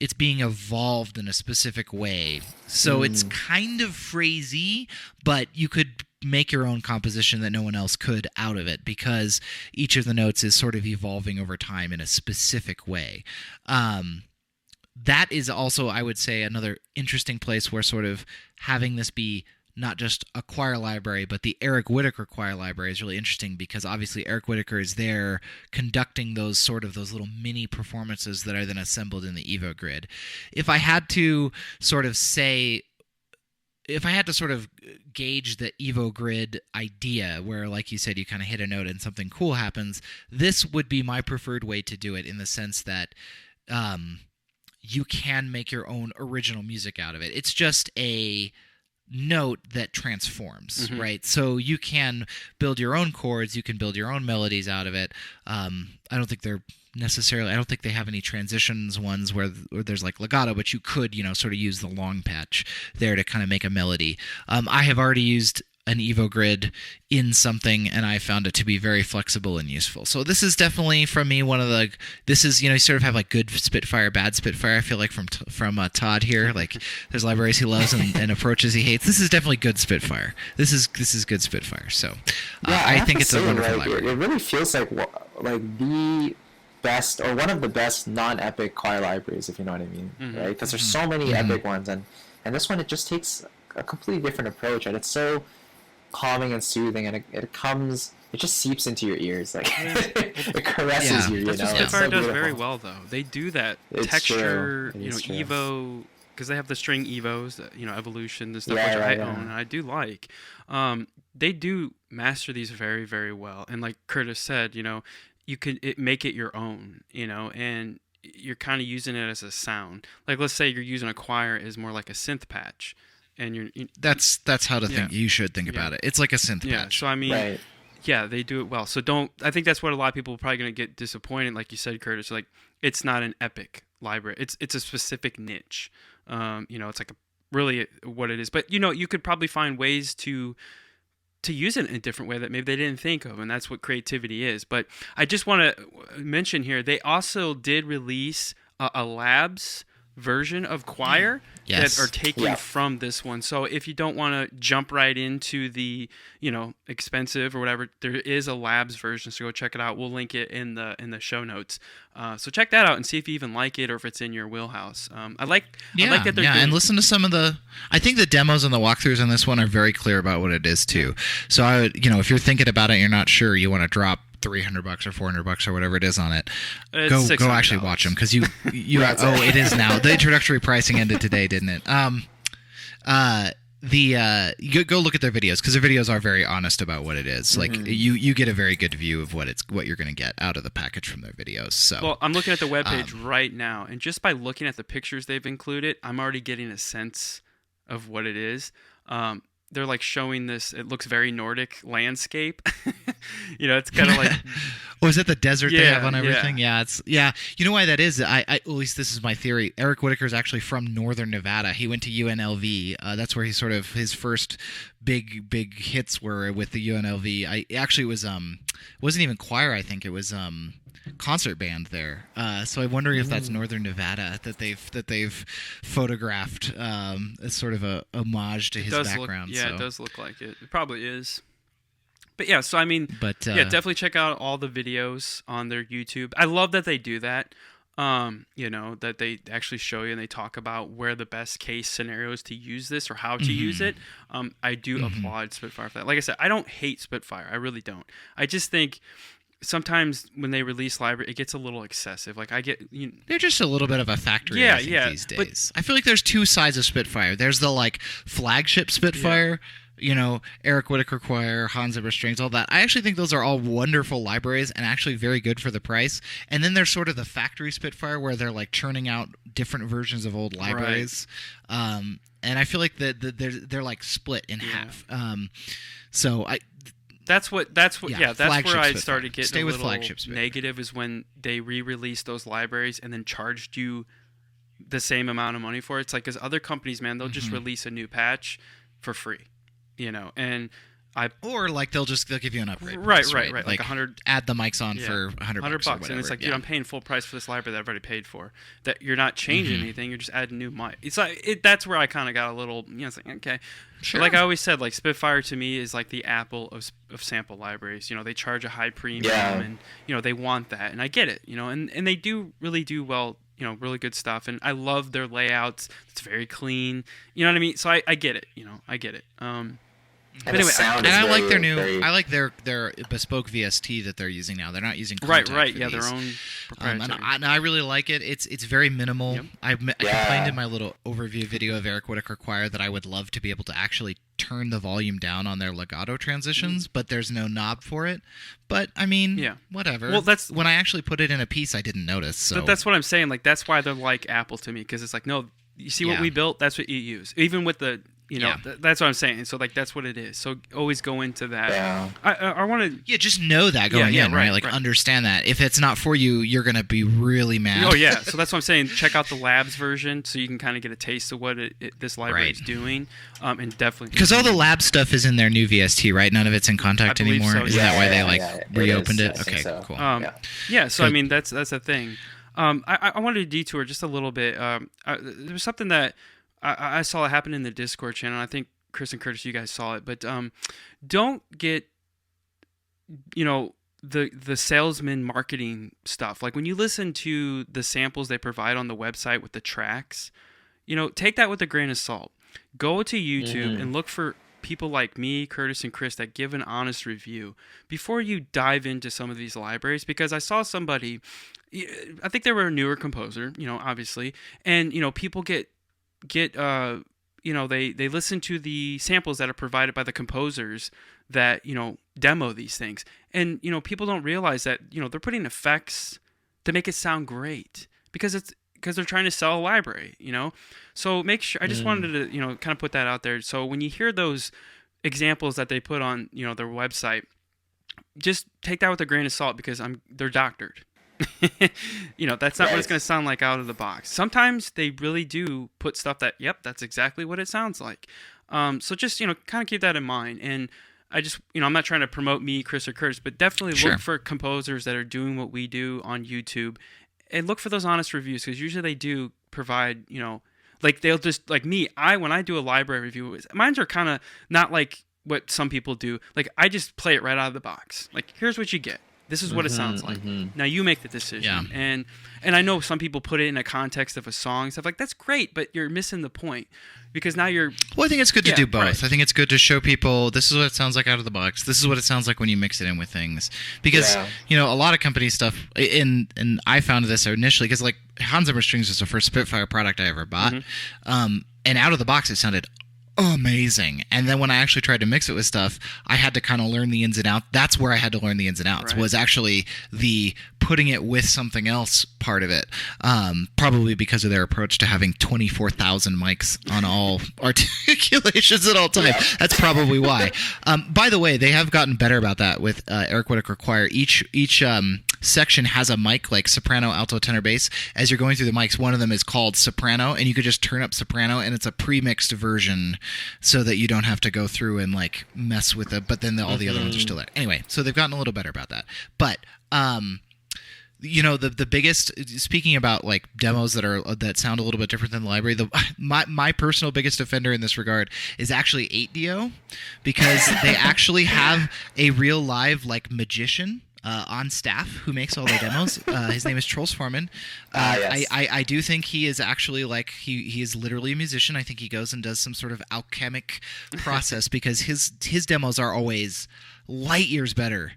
it's being evolved in a specific way. So it's kind of phrasey, but you could make your own composition that no one else could out of it because each of the notes is sort of evolving over time in a specific way. That is also, I would say, another interesting place where sort of having this be not just a choir library, but the Eric Whitacre choir library is really interesting because obviously Eric Whitacre is there conducting those little mini performances that are then assembled in the Evo grid. If I had to sort of gauge the Evo grid idea where, like you said, you kind of hit a note and something cool happens, this would be my preferred way to do it in the sense that you can make your own original music out of it. It's just a note that transforms, right? So you can build your own chords, you can build your own melodies out of it. I don't think they have any transitions ones where there's like legato, but you could, sort of use the long patch there to kind of make a melody. I have already used an Evo grid in something, and I found it to be very flexible and useful. So this is definitely, from me, one of the, this is, you sort of have like good Spitfire, bad Spitfire, I feel like from Todd here, like there's libraries he loves and approaches he hates. This is definitely good Spitfire. This is good Spitfire. So I think it's a wonderful library. It really feels like the best, or one of the best non-epic choir libraries, if you know what I mean, right? Because there's so many epic ones, and this one, it just takes a completely different approach, and it's so calming and soothing, and it just seeps into your ears, like it caresses you. That's what Spitfire does very well, though. They do that texture, Evo, because they have the string Evos, Evolution, and stuff, which I own, and I do like. They do master these very, very well, and like Curtis said, you could make it your own, and you're kind of using it as a sound. Like, let's say you're using a choir as more like a synth patch. And that's how to think. You should think about it. It's like a synth patch. So I mean, they do it well. So I think that's what a lot of people are probably going to get disappointed. Like you said, Curtis, like it's not an epic library. It's a specific niche. It's like really what it is. But you could probably find ways to use it in a different way that maybe they didn't think of, and that's what creativity is. But I just want to mention here, they also did release a labs version of Choir Yes. that are taken from this one. So if you don't want to jump right into the, expensive or whatever, there is a Labs version. So go check it out. We'll link it in the show notes. So check that out and see if you even like it or if it's in your wheelhouse. I like that they're doing. And listen to some of I think the demos and the walkthroughs on this one are very clear about what it is too. So I would, if you're thinking about it, and you're not sure, you want to drop $300 or $400 or whatever it is on it. Go actually watch them because you it is now. The introductory pricing ended today, didn't it? You go look at their videos because their videos are very honest about what it is. Like you get a very good view of what you're going to get out of the package from their videos. So well, I'm looking at the webpage right now, and just by looking at the pictures they've included, I'm already getting a sense of what it is. They're like showing this. It looks very Nordic landscape. It's kind of like. Is it the desert they have on everything? Yeah, You know why that is? I at least this is my theory. Eric Whitacre is actually from Northern Nevada. He went to UNLV. That's where his first big hits were with the UNLV. I actually wasn't even choir. I think it was concert band there. So I'm wondering if that's Northern Nevada that they've photographed as sort of a homage to his background. It does look like it. It probably is. But yeah, so I mean, definitely check out all the videos on their YouTube. I love that they do that. That they actually show you and they talk about where the best case scenario is to use this or how to use it. I do applaud Spitfire for that. Like I said, I don't hate Spitfire. I really don't. I just think sometimes when they release library, it gets a little excessive. Like I get, they're just a little bit of a factory. These days. I feel like there's two sides of Spitfire. There's the like flagship Spitfire. Eric Whitacre Choir, Hans Zimmer Strings, all that. I actually think those are all wonderful libraries and actually very good for the price. And then there's sort of the factory Spitfire where they're like churning out different versions of old libraries. Right. And I feel like they're like split in half. That's where I started getting a little negative is when they re-released those libraries and then charged you the same amount of money for it. It's like, because other companies, man, they'll just release a new patch for free. Or like they'll give you an upgrade. Right. Like 100. Add the mics on for $100 and it's like, dude, I'm paying full price for this library that I've already paid for. That you're not changing anything. You're just adding new mic. It's like that's where I kind of got a little. It's like okay, sure. But like I always said, like Spitfire to me is like the Apple of sample libraries. They charge a high premium, and they want that, and I get it. And they do really do well. Really good stuff, and I love their layouts. It's very clean. You know what I mean? So I get it. I get it. But anyway, I like their new. I like their bespoke VST that they're using now. They're not using Contact right. For Yeah, these. their own proprietary. And I really like it. It's very minimal. Yep. I complained in my little overview video of Eric Whitacre Choir that I would love to be able to actually turn the volume down on their legato transitions, but there's no knob for it. But I mean, whatever. Well, that's when I actually put it in a piece, I didn't notice. So that's what I'm saying. Like that's why they're like Apple to me, because it's like, no, you see what we built, that's what you use. Even with the that's what I'm saying. So like that's what it is. So always go into that. Yeah. I want to just know that going in, right? Like understand that if it's not for you, you're gonna be really mad. Oh yeah. So that's what I'm saying. Check out the Labs version so you can kind of get a taste of what this library is doing. And definitely because all the lab stuff is in their new VST, right? None of it's in Contact anymore. So, is that why they reopened it? Okay, so. Cool. So I mean that's the thing. I wanted to detour just a little bit. There was something that I saw it happen in the Discord channel. I think Chris and Curtis, you guys saw it, but don't get the salesman marketing stuff. Like when you listen to the samples they provide on the website with the tracks, take that with a grain of salt. Go to YouTube and look for people like me, Curtis, and Chris that give an honest review before you dive into some of these libraries. Because I saw somebody, I think they were a newer composer, obviously, and people get they listen to the samples that are provided by the composers that demo these things, and people don't realize that they're putting effects to make it sound great because they're trying to sell a library, so make sure. I just wanted to kind of put that out there. So when you hear those examples that they put on their website, just take that with a grain of salt because they're doctored. That's not what it's going to sound like out of the box. Sometimes they really do put stuff that, that's exactly what it sounds like. So just, kind of keep that in mind. And I just, I'm not trying to promote me, Chris, or Curtis, but definitely look for composers that are doing what we do on YouTube and look for those honest reviews because usually they do provide, like they'll just like me. When I do a library review, mine are kind of not like what some people do. Like I just play it right out of the box. Like here's what you get. This is what it sounds like. Now you make the decision. Yeah. And I know some people put it in a context of a song and stuff like that's great, but you're missing the point because now you're. Well, I think it's good to do both. Right. I think it's good to show people this is what it sounds like out of the box. This is what it sounds like when you mix it in with things. Because a lot of company stuff. And I found this initially because like Hans Zimmer Strings was the first Spitfire product I ever bought, and out of the box it sounded amazing. And then when I actually tried to mix it with stuff, I had to kind of learn the ins and outs. That's where I had to learn the ins and outs, was actually the putting it with something else part of it. Probably because of their approach to having 24,000 mics on all articulations at all time. Yeah. That's probably why. By the way, they have gotten better about that with Eric Whitacre Choir. Each section has a mic like soprano, alto, tenor, bass. As you're going through the mics, one of them is called soprano, and you could just turn up soprano, and it's a pre-mixed version so that you don't have to go through and like mess with it, but then all the other ones are still there. Anyway, so they've gotten a little better about that. But the biggest, speaking about like demos that sound a little bit different than the library, my personal biggest offender in this regard is actually 8DO, because they actually have a real live like magician on staff who makes all the demos. His name is Troels Foreman. Yes. I do think he is actually like he is literally a musician. I think he goes and does some sort of alchemic process because his demos are always light years better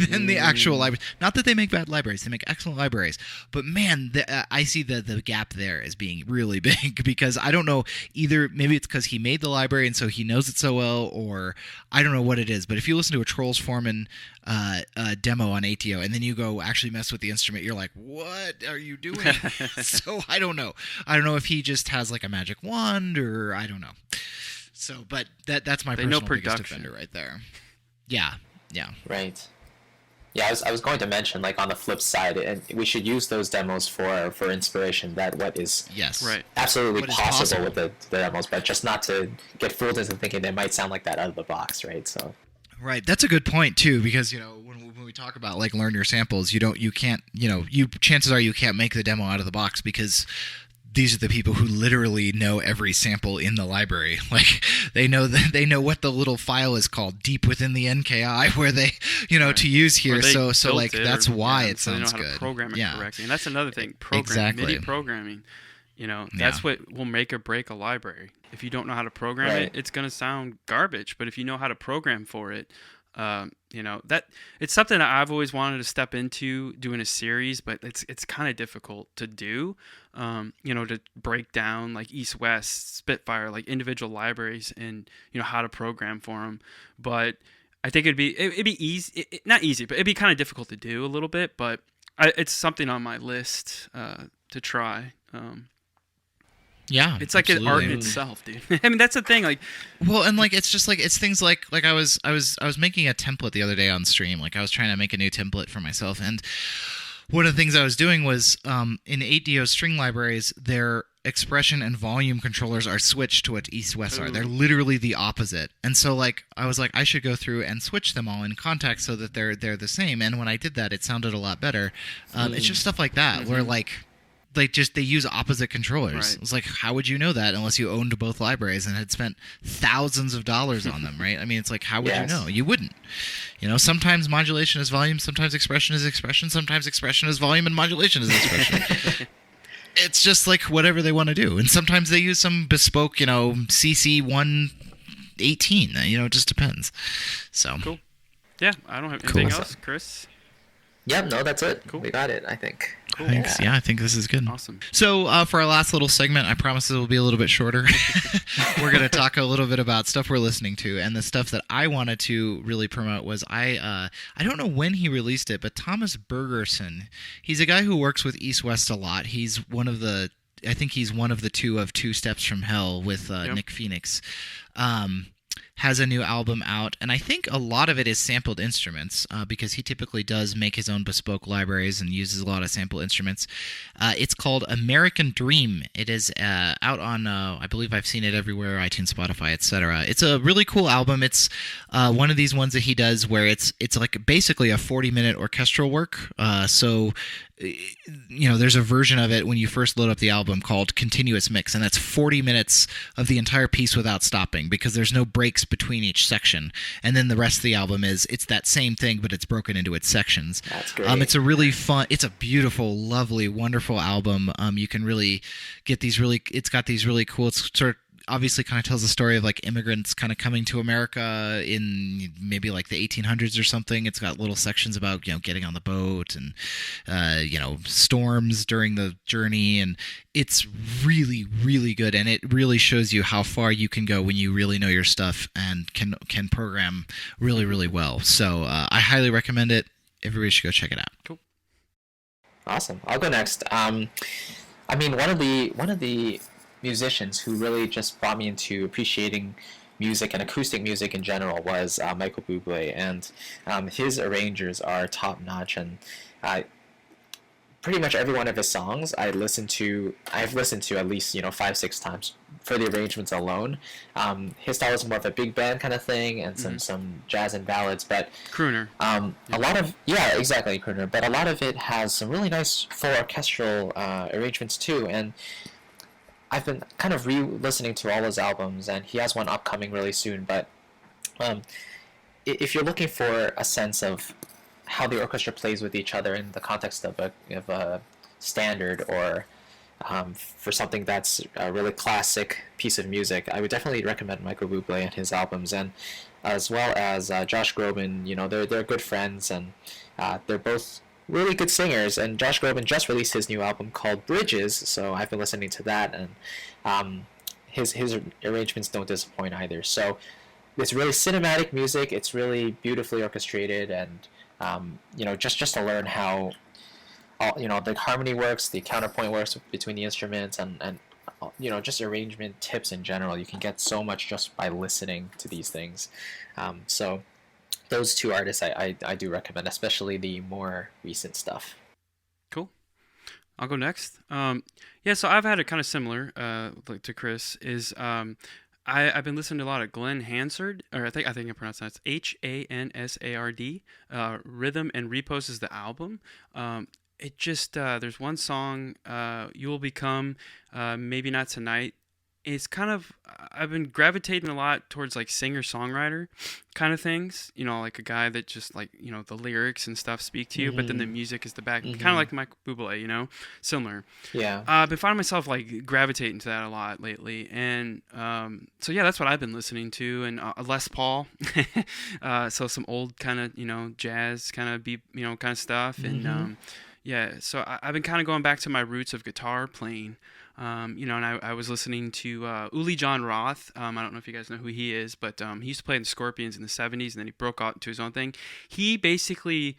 than the actual libraries. Not that they make bad libraries; they make excellent libraries. But man, I see the gap there as being really big because I don't know either. Maybe it's because he made the library and so he knows it so well, or I don't know what it is. But if you listen to a Troels Foreman demo on 8DO and then you go actually mess with the instrument, you're like, what are you doing? So I don't know. I don't know if he just has like a magic wand or I don't know. So, but that's my personal biggest offender right there. Yeah. Right. Yeah, I was going to mention, like, on the flip side, and we should use those demos for inspiration, that what is absolutely possible with the demos, but just not to get fooled into thinking they might sound like that out of the box, right? So. Right, that's a good point too, because when we talk about like learn your samples, chances are you can't make the demo out of the box because these are the people who literally know every sample in the library. Like they know what the little file is called deep within the NKI where they to use here. So like that's why it sounds good. To program it correctly, and that's another thing. MIDI programming. That's what will make or break a library. If you don't know how to program it, it's going to sound garbage. But if you know how to program for it, that it's something that I've always wanted to step into doing a series, but it's kind of difficult to do. To break down like East, West, Spitfire, like individual libraries, and how to program for them. But I think it'd be easy, not easy, but it'd be kind of difficult to do a little bit. But it's something on my list to try. Yeah, it's like an art in itself, dude. I mean, that's the thing. Like, well, and like it's just like it's things like I was making a template the other day on stream. Like I was trying to make a new template for myself, and one of the things I was doing was in 8DO string libraries, their expression and volume controllers are switched to what East-West are. They're literally the opposite. And so like I was like, I should go through and switch them all in Contact so that they're the same. And when I did that, it sounded a lot better. It's just stuff like that where like they use opposite controllers. Right. It's like, how would you know that unless you owned both libraries and had spent thousands of dollars on them, right? I mean, it's like, how would you know? You wouldn't. Sometimes modulation is volume, sometimes expression is expression, sometimes expression is volume and modulation is expression. It's just like whatever they want to do. And sometimes they use some bespoke, CC 118. It just depends. So cool. Yeah, I don't have anything else, Chris. Yep, no, that's it. Cool. We got it, I think. Cool. Thanks. Yeah, I think this is good. Awesome. So for our last little segment, I promise it will be a little bit shorter. We're going to talk a little bit about stuff we're listening to, and the stuff that I wanted to really promote was I don't know when he released it, but Thomas Bergerson, he's a guy who works with East West a lot. He's one of the two of Two Steps from Hell with Nick Phoenix. has a new album out, and I think a lot of it is sampled instruments because he typically does make his own bespoke libraries and uses a lot of sample instruments. It's called American Dream. It is out on, I believe I've seen it everywhere, iTunes, Spotify, etc. It's a really cool album. It's one of these ones that he does where it's like basically a 40-minute orchestral work. So there's a version of it when you first load up the album called Continuous Mix, and that's 40 minutes of the entire piece without stopping because there's no breaks between each section. And then the rest of the album it's that same thing, but it's broken into its sections. That's great. It's a really fun, it's a beautiful, lovely, wonderful album. You can really get it's got these really cool, it's sort of obviously kind of tells the story of like immigrants kind of coming to America in maybe like the 1800s or something. It's got little sections about, getting on the boat and, storms during the journey. And it's really, really good. And it really shows you how far you can go when you really know your stuff and can program really, really well. So I highly recommend it. Everybody should go check it out. Cool. Awesome. I'll go next. One of the musicians who really just brought me into appreciating music and acoustic music in general was Michael Bublé, and his arrangers are top notch. And pretty much every one of his songs I've listened to at least 5-6 times for the arrangements alone. His style is more of a big band kind of thing, and some jazz and ballads, but crooner. A lot of exactly crooner. But a lot of it has some really nice full orchestral arrangements too, and I've been kind of re-listening to all his albums, and he has one upcoming really soon. But if you're looking for a sense of how the orchestra plays with each other in the context of a standard, or for something that's a really classic piece of music, I would definitely recommend Michael Bublé and his albums, and as well as Josh Groban. They're good friends, and they're both really good singers. And Josh Groban just released his new album called Bridges, so I've been listening to that, and his arrangements don't disappoint either. So it's really cinematic music. It's really beautifully orchestrated, and just to learn how the harmony works, the counterpoint works between the instruments, and just arrangement tips in general. You can get so much just by listening to these things. So those two artists I do recommend, especially the more recent stuff. Cool. I'll go next. So I've had it kind of similar to Chris. I've been listening to a lot of Glenn Hansard, or I think I pronounced that. It's Hansard. Rhythm and Repose is the album. It just there's one song, You Will Become, Maybe Not Tonight. It's kind of, I've been gravitating a lot towards like singer-songwriter kind of things, like a guy that just like, the lyrics and stuff speak to you, but then the music is the back, kind of like Michael Bublé, similar. Yeah. I've been finding myself like gravitating to that a lot lately. And that's what I've been listening to. And Les Paul, so some old kind of, jazz kind of beat, kind of stuff. And so I've been kind of going back to my roots of guitar playing. And I was listening to Uli John Roth. I don't know if you guys know who he is, but he used to play in the Scorpions in the 70s, and then he broke out into his own thing. He basically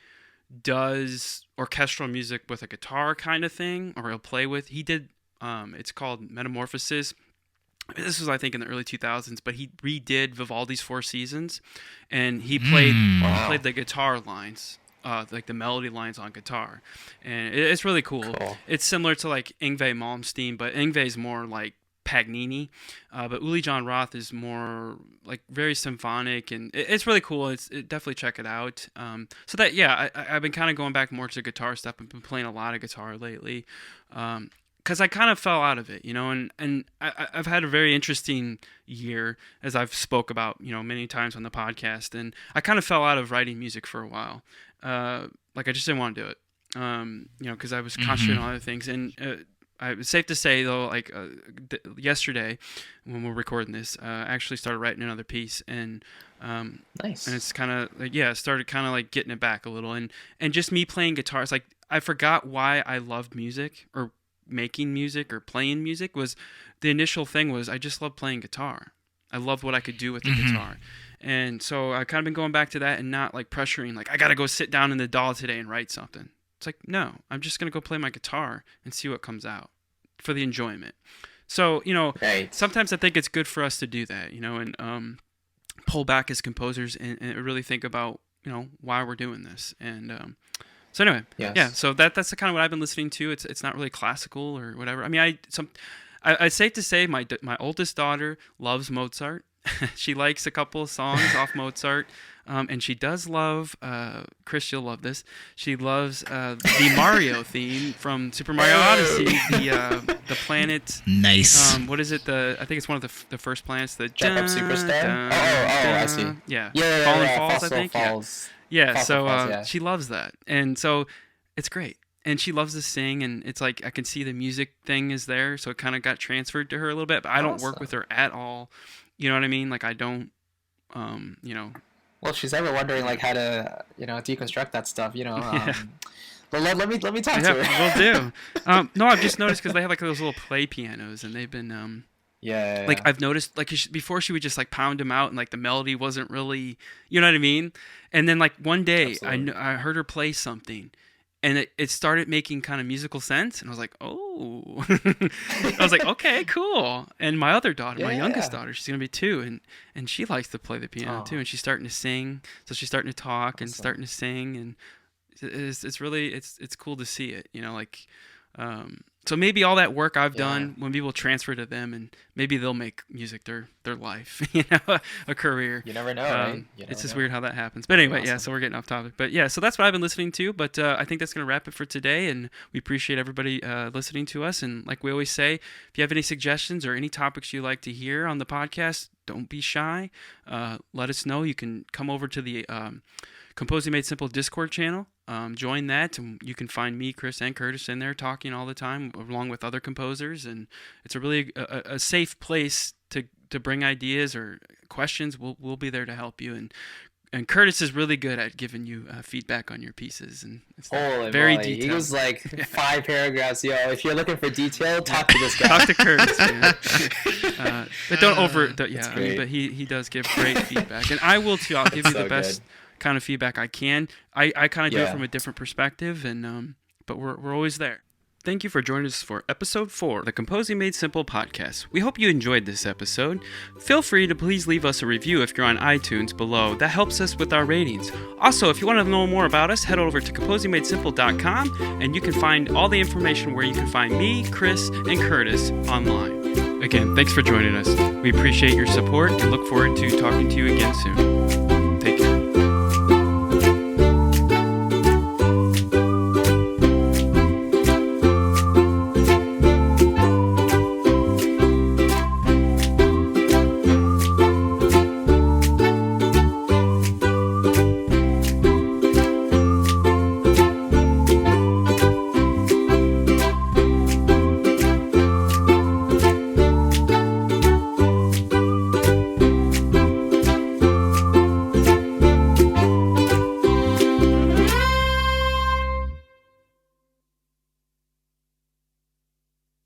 does orchestral music with a guitar kind of thing, or he'll play with. He did, it's called Metamorphosis. This was, I think, in the early 2000s, but he redid Vivaldi's Four Seasons, and he played the guitar lines. Like the melody lines on guitar, and it's really cool. It's similar to like Yngwie Malmsteen, but Yngwie's more like Paganini, but Uli John Roth is more like very symphonic, and it's really cool. Definitely check it out. I've been kind of going back more to guitar stuff. I've been playing a lot of guitar lately, because I kind of fell out of it, and I've had a very interesting year, as I've spoke about, many times on the podcast, and I kind of fell out of writing music for a while. I just didn't want to do it, because I was concentrating on other things. And it's safe to say, though, yesterday when we're recording this, I actually started writing another piece, and nice. And it's kind of started kind of like getting it back a little, and just me playing guitar. It's like I forgot why I loved music or making music or playing music. Was the initial thing was I just loved playing guitar. I loved what I could do with the guitar. And so I've kind of been going back to that and not like pressuring, like I got to go sit down in the DAW today and write something. It's like, no, I'm just going to go play my guitar and see what comes out for the enjoyment. So, right. Sometimes I think it's good for us to do that, and pull back as composers and really think about, why we're doing this. And so anyway, Yes. yeah. So that's the kind of what I've been listening to. It's not really classical or whatever. I mean, it's safe to say my oldest daughter loves Mozart. She likes a couple of songs off Mozart, and she does love. Chris, you'll love this. She loves the Mario theme from Super Mario Odyssey. The planet. Nice. What is it? I think it's one of the first planets. The Jack Up Superstar? I see. Yeah. Yeah. Fallen Falls, Fossil I think. Falls. Yeah. Fossil So Falls, yeah. she loves that, and so it's great. And she loves to sing, and it's like I can see the music thing is there, so it kind of got transferred to her a little bit. But I don't work Awesome. with her at all. You know what I mean? Like I don't, Well, if she's ever wondering like how to, deconstruct that stuff, Yeah. let me talk Yeah, to her. we'll do. No, I've just noticed because they have like those little play pianos, and they've been Yeah. like I've noticed like before she would just like pound them out, and like the melody wasn't really, you know what I mean? And then like one day Absolutely. I heard her play something. And it started making kind of musical sense, and I was like, oh. I was like, okay, cool. And my other daughter, my youngest daughter, she's going to be 2, and she likes to play the piano too, and she's starting to sing, so she's starting to talk and starting to sing, and it's really, it's cool to see it, so maybe all that work I've done, when people transfer to them, and maybe they'll make music their life, a career. You never know, right? It's just weird how that happens. But anyway, Awesome. so we're getting off topic. But yeah, so that's what I've been listening to. But I think that's going to wrap it for today. And we appreciate everybody listening to us. And like we always say, if you have any suggestions or any topics you'd like to hear on the podcast, don't be shy. Let us know. You can come over to the Composing Made Simple Discord channel. Join that, and you can find me, Chris, and Curtis in there talking all the time, along with other composers. And it's a really a safe place to bring ideas or questions. We'll be there to help you. And Curtis is really good at giving you feedback on your pieces, and it's Holy very moly. detailed. He was like 5 paragraphs. Yo, if you're looking for detail, talk to this guy. Talk to Curtis, man. But don't great. but he does give great feedback, and I will too. I'll give you So the best kind of feedback I can. I kind of do it from a different perspective, and but we're always there. Thank you for joining us for episode 4 of the Composing Made Simple podcast. We hope you enjoyed this episode. Feel free to please leave us a review if you're on iTunes below. That helps us with our ratings. Also, if you want to know more about us, head over to composingmadesimple.com, and you can find all the information where you can find me, Chris, and Curtis online. Again, thanks for joining us. We appreciate your support and look forward to talking to you again soon. Take care.